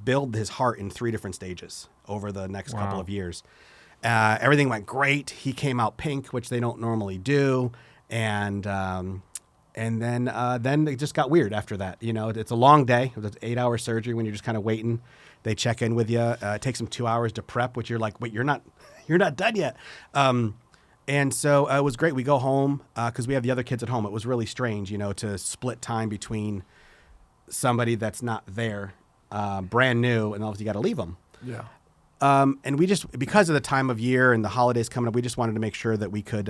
build his heart in 3 different stages over the next couple of years. Everything went great. He came out pink, which they don't normally do. And then it just got weird after that. It's a long day. It was an 8-hour surgery when you're just kind of waiting. They check in with you. It takes them 2 hours to prep, which you're like, wait, you're not done yet. And so it was great. We go home because we have the other kids at home. It was really strange, to split time between somebody that's not there, brand new, and obviously you got to leave them. Yeah. And we just, because of the time of year and the holidays coming up, we just wanted to make sure that we could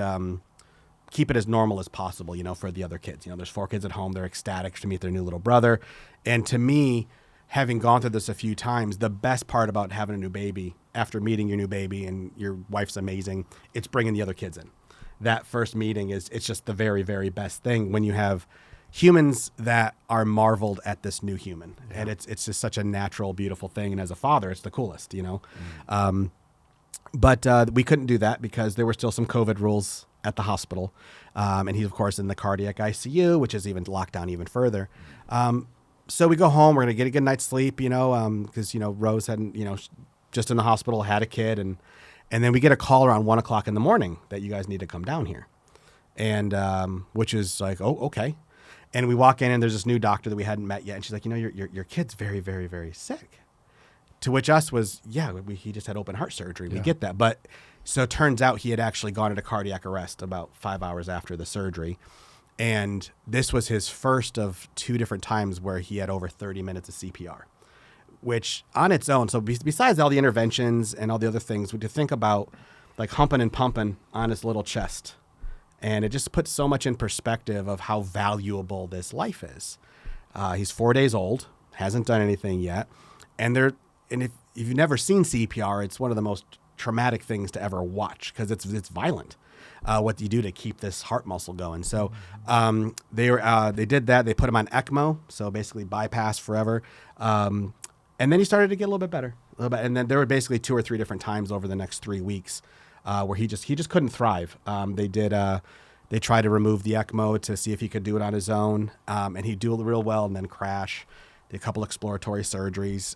keep it as normal as possible, for the other kids. There's 4 kids at home. They're ecstatic to meet their new little brother. And to me, having gone through this a few times, the best part about having a new baby, after meeting your new baby and your wife's amazing, it's bringing the other kids in. That first meeting it's just the very, very best thing when you have humans that are marveled at this new human. Yeah. And it's just such a natural, beautiful thing. And as a father, it's the coolest, But we couldn't do that because there were still some COVID rules at the hospital. And he's, of course, in the cardiac ICU, which is even locked down even further. So we go home. We're going to get a good night's sleep, because, Rose hadn't, just in the hospital, had a kid. And then we get a call around 1 o'clock in the morning that you guys need to come down here. And which is like, oh, okay. And we walk in and there's this new doctor that we hadn't met yet. And she's like, your kid's very, very, very sick. To which us was, he just had open heart surgery. We get that. But so it turns out he had actually gone into cardiac arrest about 5 hours after the surgery. And this was his first of 2 different times where he had over 30 minutes of CPR, which on its own, so besides all the interventions and all the other things, we could think about like humping and pumping on his little chest. And it just puts so much in perspective of how valuable this life is. He's 4 days old, hasn't done anything yet. And if you've never seen CPR, it's one of the most traumatic things to ever watch because it's violent. What you do to keep this heart muscle going. So they did that. They put him on ECMO, so basically bypass forever. And then he started to get a little bit better. And then there were basically 2 or 3 different times over the next 3 weeks where he just couldn't thrive. They tried to remove the ECMO to see if he could do it on his own, and he'd do it real well and then crash. Did a couple exploratory surgeries.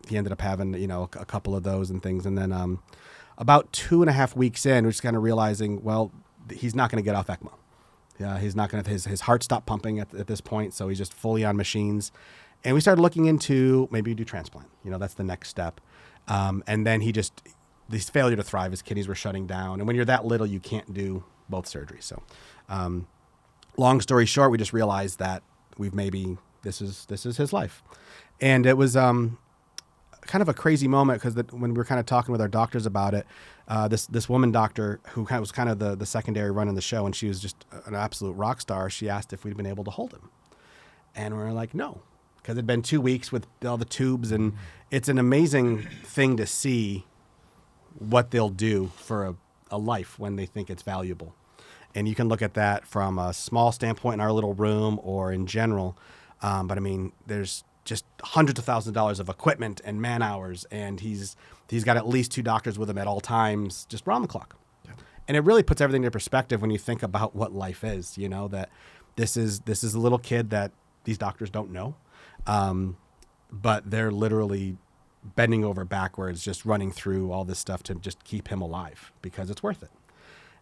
He ended up having a couple of those and things, and then about 2.5 weeks in, we're just kind of realizing, well, he's not going to get off ECMO. Yeah, he's not going to. His heart stopped pumping at this point, so he's just fully on machines. And we started looking into maybe do transplant. That's the next step. And then this failure to thrive, his kidneys were shutting down. And when you're that little, you can't do both surgeries. So, long story short, we just realized that this is his life. And it was kind of a crazy moment because when we were kind of talking with our doctors about it, this woman doctor who was kind of the secondary running the show, and she was just an absolute rock star. She asked if we'd been able to hold him. And we were like, no. Because it'd been 2 weeks with all the tubes, and it's an amazing thing to see what they'll do for a life when they think it's valuable. And you can look at that from a small standpoint in our little room or in general. But I mean, there's just hundreds of thousands of dollars of equipment and man hours, and he's got at least 2 doctors with him at all times, just round the clock. Yeah. And it really puts everything into perspective when you think about what life is. That this is a little kid that these doctors don't know. But they're literally bending over backwards, just running through all this stuff to just keep him alive because it's worth it.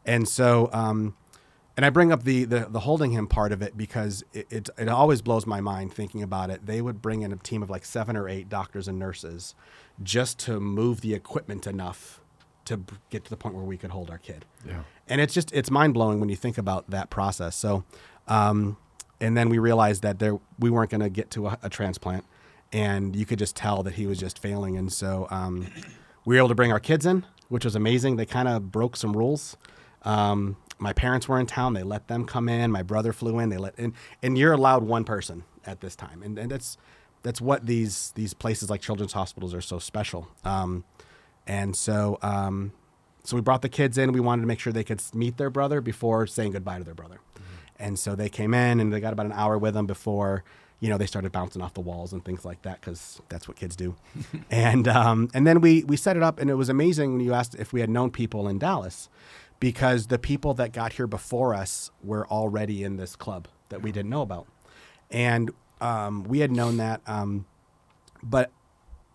And so, and I bring up the holding him part of it because it always blows my mind thinking about it. They would bring in a team of like 7 or 8 doctors and nurses just to move the equipment enough to get to the point where we could hold our kid. Yeah. And it's mind blowing when you think about that process. So, and then we realized that we weren't going to get to a transplant, and you could just tell that he was just failing. And so we were able to bring our kids in, which was amazing. They kind of broke some rules. My parents were in town. They let them come in. My brother flew in. And you're allowed 1 person at this time. And that's what these places like children's hospitals are so special. And so we brought the kids in. We wanted to make sure they could meet their brother before saying goodbye to their brother. Mm-hmm. And so they came in and they got about an hour with them before, they started bouncing off the walls and things like that because that's what kids do. And then we set it up, and it was amazing when you asked if we had known people in Dallas, because the people that got here before us were already in this club that we didn't know about. And we had known that, but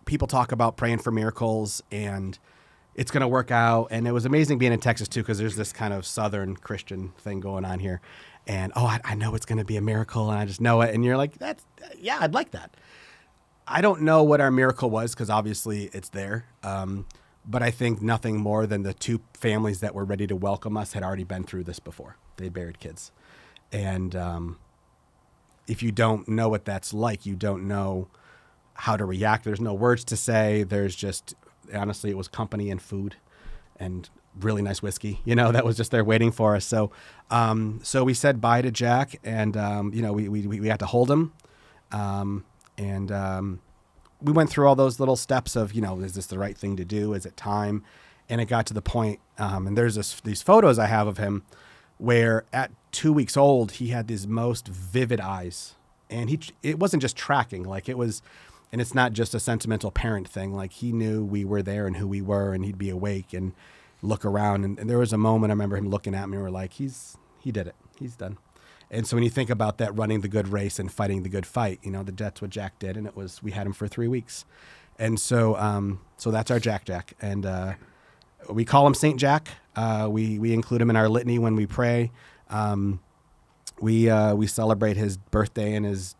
people talk about praying for miracles and it's going to work out. And it was amazing being in Texas too, because there's this kind of Southern Christian thing going on here. And, I know it's going to be a miracle, and I just know it. And you're like, I'd like that. I don't know what our miracle was because obviously it's there. But I think nothing more than the 2 families that were ready to welcome us had already been through this before. They buried kids. And if you don't know what that's like, you don't know how to react. There's no words to say. There's just, honestly, it was company and food and really nice whiskey, that was just there waiting for us. So, so we said bye to Jack, and, we got to hold him. We went through all those little steps of, is this the right thing to do? Is it time? And it got to the point, and there's these photos I have of him where at 2 weeks old, he had these most vivid eyes, and it wasn't just tracking, like it was, and it's not just a sentimental parent thing. Like he knew we were there and who we were, and he'd be awake and look around. And there was a moment I remember him looking at me and we're like, he did it. He's done. And so when you think about that, running the good race and fighting the good fight, that's what Jack did. And we had him for 3 weeks. And so, so that's our Jack. And, we call him Saint Jack. We include him in our litany when we pray. We celebrate his birthday and his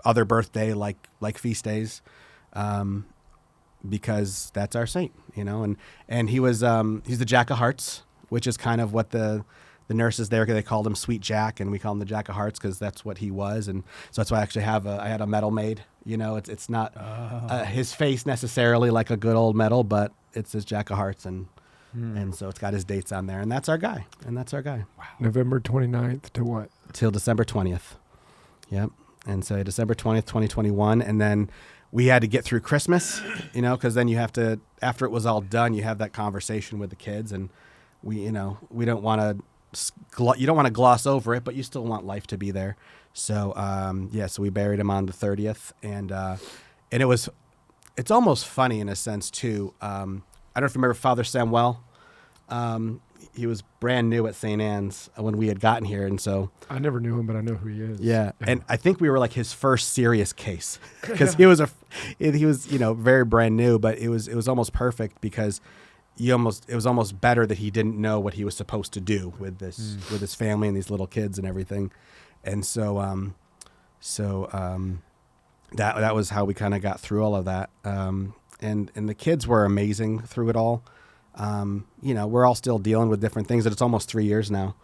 other birthday, like feast days, because that's our saint, and he was, he's the Jack of Hearts, which is kind of what the nurses there, they called him Sweet Jack, and we call him the Jack of Hearts because that's what he was. And so that's why I actually I had a medal made, it's not his face necessarily like a good old medal, but it's his Jack of Hearts. And so it's got his dates on there, and that's our guy. Wow. November 29th to what? Till December 20th. Yep. And so December 20th, 2021. And then we had to get through Christmas, because then you have to, after it was all done, you have that conversation with the kids, and we don't want to, you don't want to gloss over it, but you still want life to be there. So, so we buried him on the 30th, and it's almost funny in a sense too. I don't know if you remember Father Samuel. He was brand new at St. Anne's when we had gotten here, and so I never knew him, but I know who he is. Yeah, and I think we were like his first serious case because he was very brand new, but it was almost perfect because it was almost better that he didn't know what he was supposed to do with with his family and these little kids and everything, and so that was how we kind of got through all of that, and the kids were amazing through it all. We're all still dealing with different things, and it's almost 3 years now.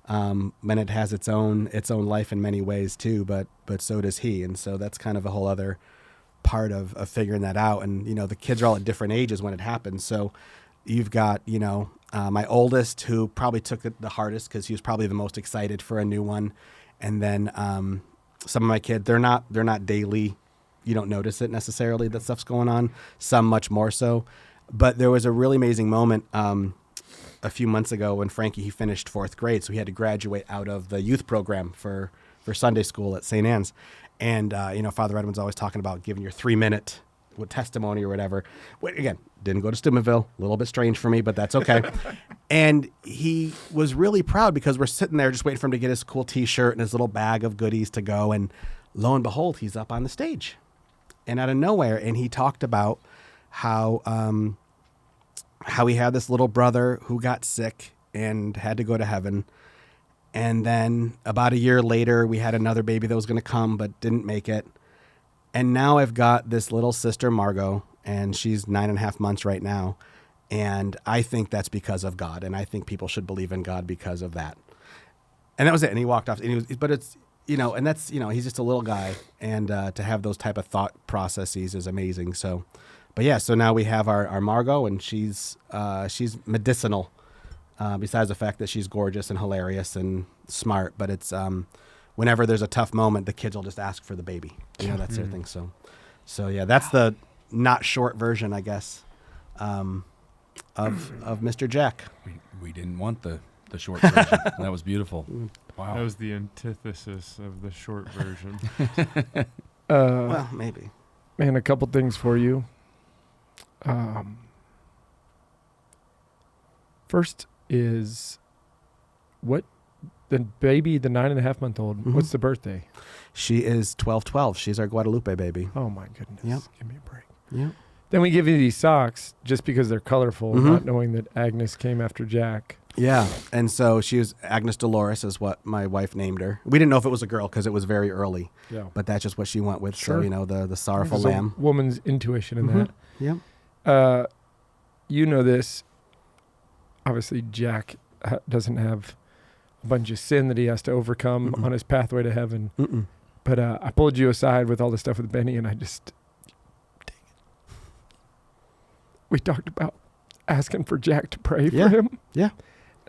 And it has its own life in many ways too, but so does he. And so that's kind of a whole other part of figuring that out. And, the kids are all at different ages when it happens. So you've got, my oldest, who probably took it the hardest because he was probably the most excited for a new one. And then, some of my kids, they're not daily. You don't notice it necessarily that stuff's going on. Some much more so. But there was a really amazing moment a few months ago when Frankie, he finished 4th grade, so he had to graduate out of the youth program for Sunday school at St. Anne's. And, Father Edwin's always talking about giving your 3-minute testimony or whatever. Again, didn't go to Steubenville, a little bit strange for me, but that's okay. And he was really proud because we're sitting there just waiting for him to get his cool T-shirt and his little bag of goodies to go. And lo and behold, he's up on the stage. And out of nowhere, and he talked about how he had this little brother who got sick and had to go to heaven. And then about a year later, we had another baby that was going to come but didn't make it. And now I've got this little sister, Margot, and she's 9.5 months right now. And I think that's because of God. And I think people should believe in God because of that. And that was it. And he walked off. And and that's, he's just a little guy. And to have those type of thought processes is amazing. So, but yeah, so now we have our Margot, and she's medicinal, besides the fact that she's gorgeous and hilarious and smart. But it's whenever there's a tough moment, the kids will just ask for the baby. That's their thing. So yeah, that's the not short version, I guess, of Mr. Jack. We didn't want the short version. That was beautiful. Wow. That was the antithesis of the short version. Well, maybe. Man, a couple things for you. First is what the baby, the 9.5-month-old, what's the birthday? She is 12/12. She's our Guadalupe baby. Oh my goodness. Yep. Give me a break. Yep. Then we give you these socks just because they're colorful, not knowing that Agnes came after Jack. Yeah. And so she was Agnes Dolores is what my wife named her. We didn't know if it was a girl because it was very early. Yeah. But that's just what she went with. Sure. So, the sorrowful There's lamb. a woman's intuition in that. Yep. You know this. Obviously, Jack doesn't have a bunch of sin that he has to overcome on his pathway to heaven. But I pulled you aside with all the stuff with Benny, and I just, we talked about asking for Jack to pray for him. Yeah.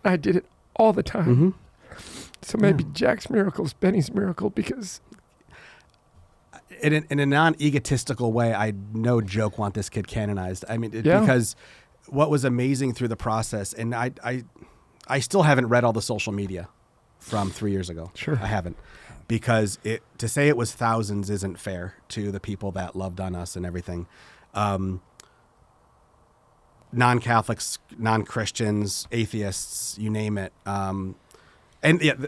And I did it all the time. Mm-hmm. So maybe Jack's miracle is Benny's miracle, because in a non-egotistical way, I no joke want this kid canonized. I mean, because what was amazing through the process, and I still haven't read all the social media from 3 years ago. Sure. I haven't. Because to say it was thousands isn't fair to the people that loved on us and everything. Non-Catholics, non-Christians, atheists, you name it. And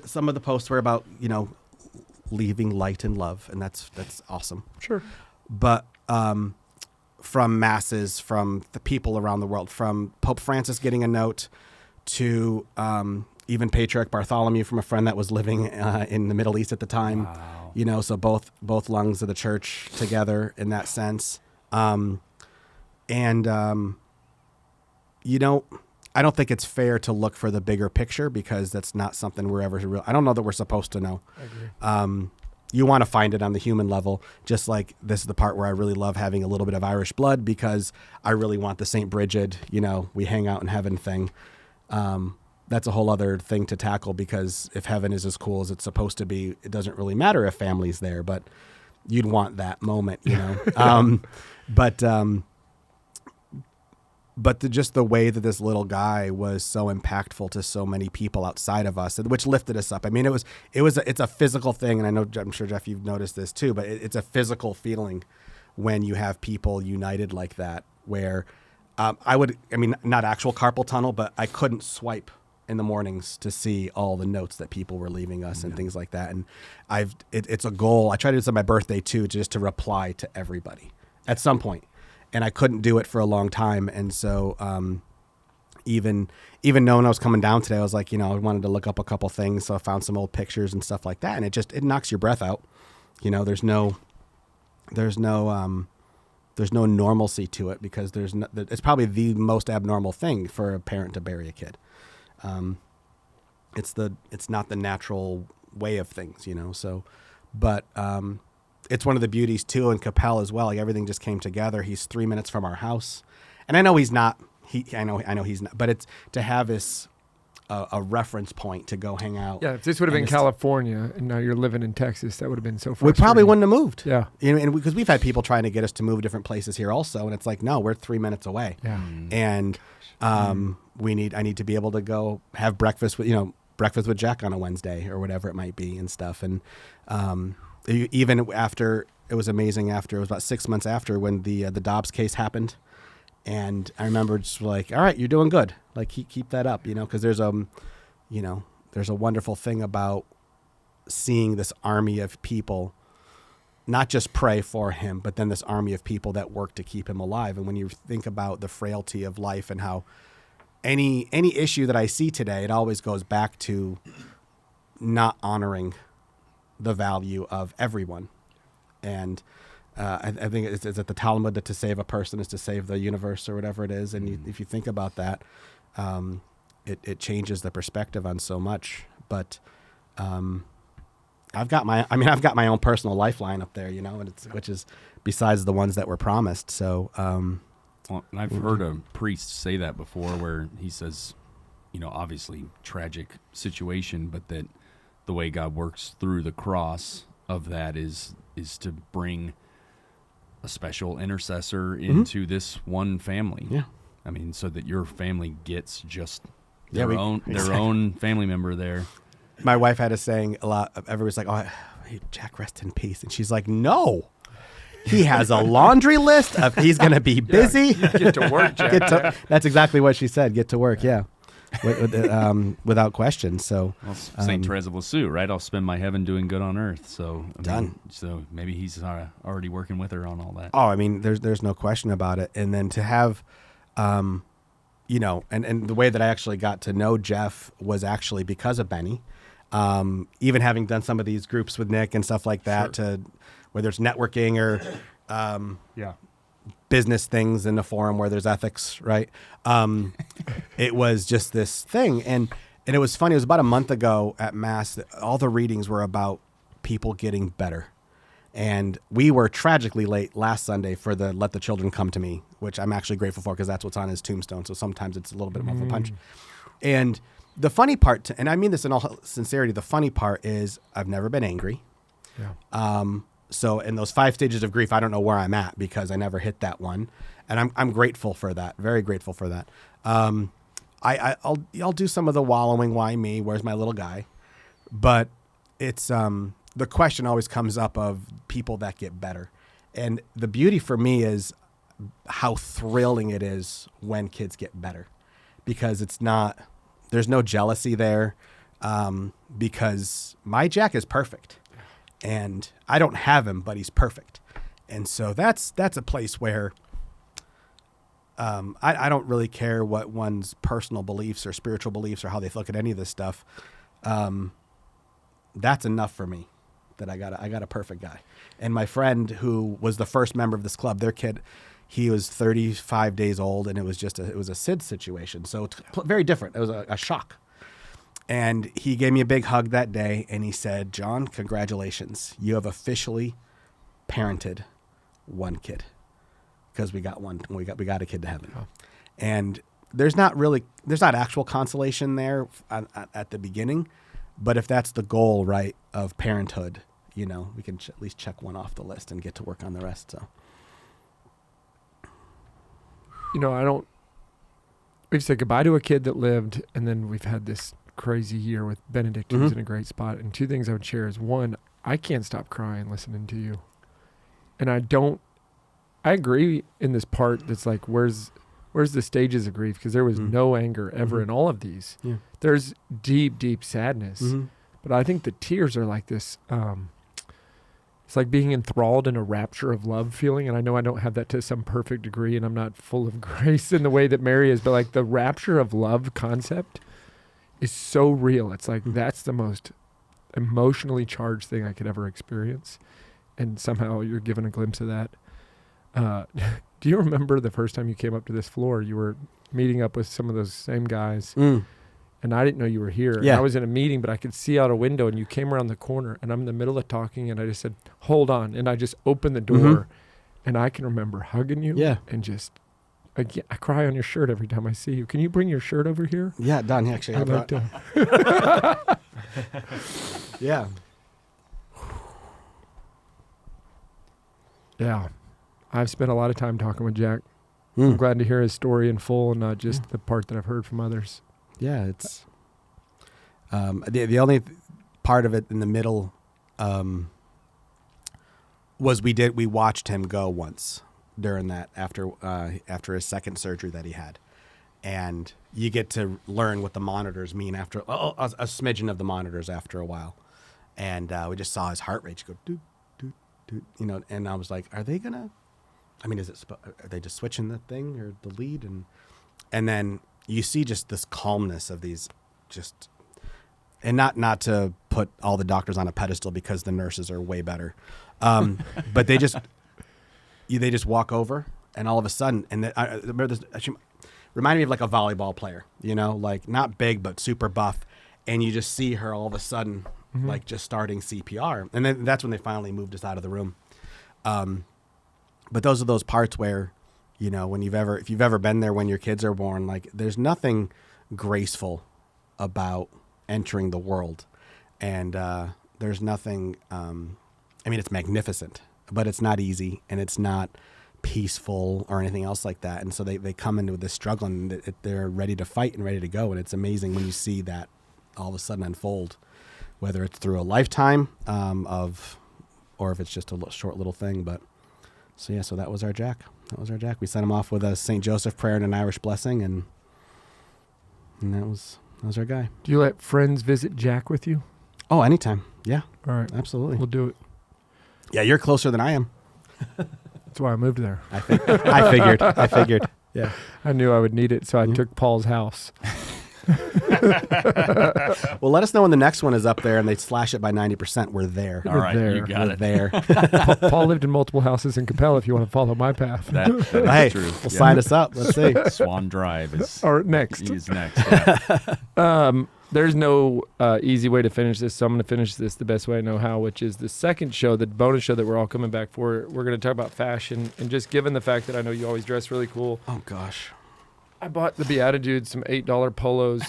some of the posts were about, leaving light and love, and that's awesome. Sure. But from masses, from the people around the world, from Pope Francis getting a note to even Patriarch Bartholomew from a friend that was living in the Middle East at the time. Wow. So both lungs of the church together in that sense. I don't think it's fair to look for the bigger picture, because that's not something we're ever I don't know that we're supposed to know. I agree. You want to find it on the human level, just like this is the part where I really love having a little bit of Irish blood, because I really want the St. Bridget, we hang out in heaven thing. That's a whole other thing to tackle, because if heaven is as cool as it's supposed to be, it doesn't really matter if family's there, but you'd want that moment, But just the way that this little guy was so impactful to so many people outside of us, which lifted us up. I mean, it's a physical thing, and I'm sure, Jeff, you've noticed this too, but it's a physical feeling when you have people united like that, where not actual carpal tunnel, but I couldn't swipe in the mornings to see all the notes that people were leaving us and things like that. And it's a goal. I try to do this on my birthday too, just to reply to everybody at some point. And I couldn't do it for a long time. And so even knowing I was coming down today, I was like, I wanted to look up a couple things. So I found some old pictures and stuff like that. And it knocks your breath out. There's no normalcy to it, because it's probably the most abnormal thing for a parent to bury a kid. It's not the natural way of things, but it's one of the beauties too in Capel as well. Like, everything just came together. He's 3 minutes from our house, and I know he's not, I know he's not, but it's to have this, a reference point to go hang out. Yeah. If this would have been California and now you're living in Texas, that would have been so frustrating. We probably wouldn't have moved. Yeah. And because we've had people trying to get us to move different places here also. And it's like, no, we're 3 minutes away. Yeah. And, I need to be able to go have breakfast with Jack on a Wednesday or whatever it might be and stuff. And, even after, it was amazing it was about 6 months after when the Dobbs case happened. And I remember just like, all right, you're doing good. Like, keep that up, because there's a wonderful thing about seeing this army of people, not just pray for him, but then this army of people that work to keep him alive. And when you think about the frailty of life and how any issue that I see today, it always goes back to not honoring the value of everyone. And I think it's at the Talmud that to save a person is to save the universe, or whatever it is. And if you think about that, it changes the perspective on so much. But I've got my own personal lifeline up there, and which is besides the ones that were promised. So Well, and I've heard a priest say that before, where he says, obviously tragic situation, but that the way God works through the cross of that is to bring a special intercessor into this one family. Yeah. I mean, so that your family gets just Yeah, their we- own exactly. their own family member there. My wife had a saying a lot. Everybody's like, "Oh, hey, Jack, rest in peace," and she's like, "No, he has a laundry list of he's going to be busy. Get to work, Jack. That's exactly what she said. Get to work, yeah, without question. So, Well, St. Therese of Lisieux, right? I'll spend my heaven doing good on earth. So Done. So maybe he's already working with her on all that. oh, I mean, there's no question about it. And then to have, and the way that I actually got to know Jeff was actually because of Benny. Even having done some of these groups with Nick and stuff like that, to whether it's networking or business things in the forum where there's ethics, right? It was just this thing. And it was funny. It was about a month ago at Mass that all the readings were about people getting better And we were tragically late last Sunday for the Let the Children Come to Me, which I'm actually grateful for because that's what's on his tombstone. So sometimes it's a little bit of a punch. And the funny part, and I mean this in all sincerity, the funny part is I've never been angry. Yeah. So in those 5 stages of grief, I don't know where I'm at because I never hit that one. And I'm grateful for that. Very grateful for that. I'll do some of the wallowing, why me? Where's my little guy? But it's the question always comes up of people that get better. And the beauty for me is how thrilling it is when kids get better, because there's no jealousy there, because my Jack is perfect and I don't have him, but he's perfect. And so that's a place where I don't really care what one's personal beliefs or spiritual beliefs or how they look at any of this stuff. That's enough for me that I got a perfect guy. And my friend who was the first member of this club, their kid, he was 35 days old, and it was a SID situation. So it's very different. It was a shock. And he gave me a big hug that day, and he said, "John, congratulations. You have officially parented one kid." Because we got a kid to heaven. Oh. And there's not actual consolation there at the beginning, but if that's the goal, right, of parenthood, we can at least check one off the list and get to work on the rest. So, we said goodbye to a kid that lived, and then we've had this crazy year with Benedict, who's in a great spot. And 2 things I would share is, one, I can't stop crying listening to you. And I agree in this part that's like, where's the stages of grief? Because there was no anger ever in all of these. Yeah. There's deep, deep sadness. But I think the tears are like this, it's like being enthralled in a rapture of love feeling. And I know I don't have that to some perfect degree, and I'm not full of grace in the way that Mary is, but like the rapture of love concept is so real. It's like, that's the most emotionally charged thing I could ever experience. And somehow you're given a glimpse of that. Do you remember the first time you came up to this floor? You were meeting up with some of those same guys, and I didn't know you were here. Yeah. And I was in a meeting, but I could see out a window, and you came around the corner, and I'm in the middle of talking, and I just said, "Hold on," and I just opened the door, and I can remember hugging you, and just, I cry on your shirt every time I see you. Can you bring your shirt over here? Yeah, done. Actually, I'd like to. Yeah. Yeah. I've spent a lot of time talking with Jack. I'm glad to hear his story in full and not just the part that I've heard from others. Yeah, it's the only part of it in the middle was we watched him go once during that after his second surgery that he had, and you get to learn what the monitors mean after a smidgen of the monitors after a while, and we just saw his heart rate go doot doot doot, and I was like, are they gonna? I mean, are they just switching the thing or the lead? And then you see just this calmness of these and not to put all the doctors on a pedestal because the nurses are way better. But they just walk over, and all of a sudden, and I remember this actually reminded me of like a volleyball player, like not big, but super buff. And you just see her all of a sudden, like just starting CPR. And then that's when they finally moved us out of the room. But those are those parts where, if you've ever been there when your kids are born, like there's nothing graceful about entering the world. And there's nothing, it's magnificent, but it's not easy, and it's not peaceful or anything else like that. And so they come into this struggle, and they're ready to fight and ready to go. And it's amazing when you see that all of a sudden unfold, whether it's through a lifetime or if it's just a short little thing. But so that was our Jack. We sent him off with a St. Joseph prayer and an Irish blessing, and that was our guy. Do you let friends visit Jack with you? Oh, anytime. Yeah. All right. Absolutely. We'll do it. Yeah, you're closer than I am. That's why I moved there. I figured. Yeah. I knew I would need it, so I took Paul's house. Well, let us know when the next one is up there and they slash it by 90%. We're there. All right, there. you got it. There. Paul lived in multiple houses in Capella if you want to follow my path. That is hey, true. We'll sign us up. Let's see. Swan Drive is Or next. He's next. Yeah. there's no easy way to finish this, so I'm going to finish this the best way I know how, which is the second show, the bonus show that we're all coming back for. We're going to talk about fashion, and just given the fact that I know you always dress really cool. Oh, gosh. I bought the BeatiDudes some $8 polos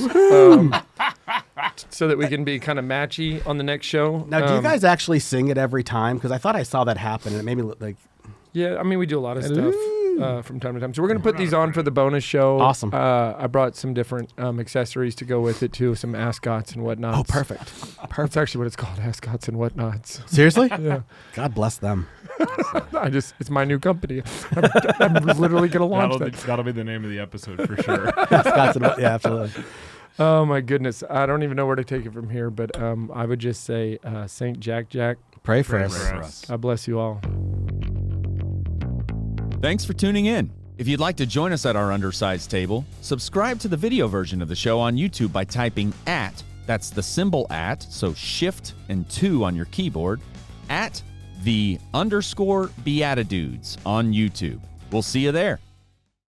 so that we can be kind of matchy on the next show. Now, do you guys actually sing it every time? Because I thought I saw that happen, and it made me look like... Yeah, I mean, we do a lot of stuff from time to time. So we're going to put these on for the bonus show. Awesome. I brought some different accessories to go with it, too, some ascots and whatnots. Oh, perfect. That's actually what it's called, ascots and whatnots. Seriously? Yeah. God bless them. It's my new company. I'm literally going to launch that. That'll be the name of the episode for sure. Yeah, absolutely. Oh, my goodness. I don't even know where to take it from here, but I would just say, St. Jack, Pray for us. God bless you all. Thanks for tuning in. If you'd like to join us at our undersized table, subscribe to the video version of the show on YouTube by typing @ that's the symbol @ so shift and 2 on your keyboard, @ the _ BeatiDudes on YouTube. We'll see you there.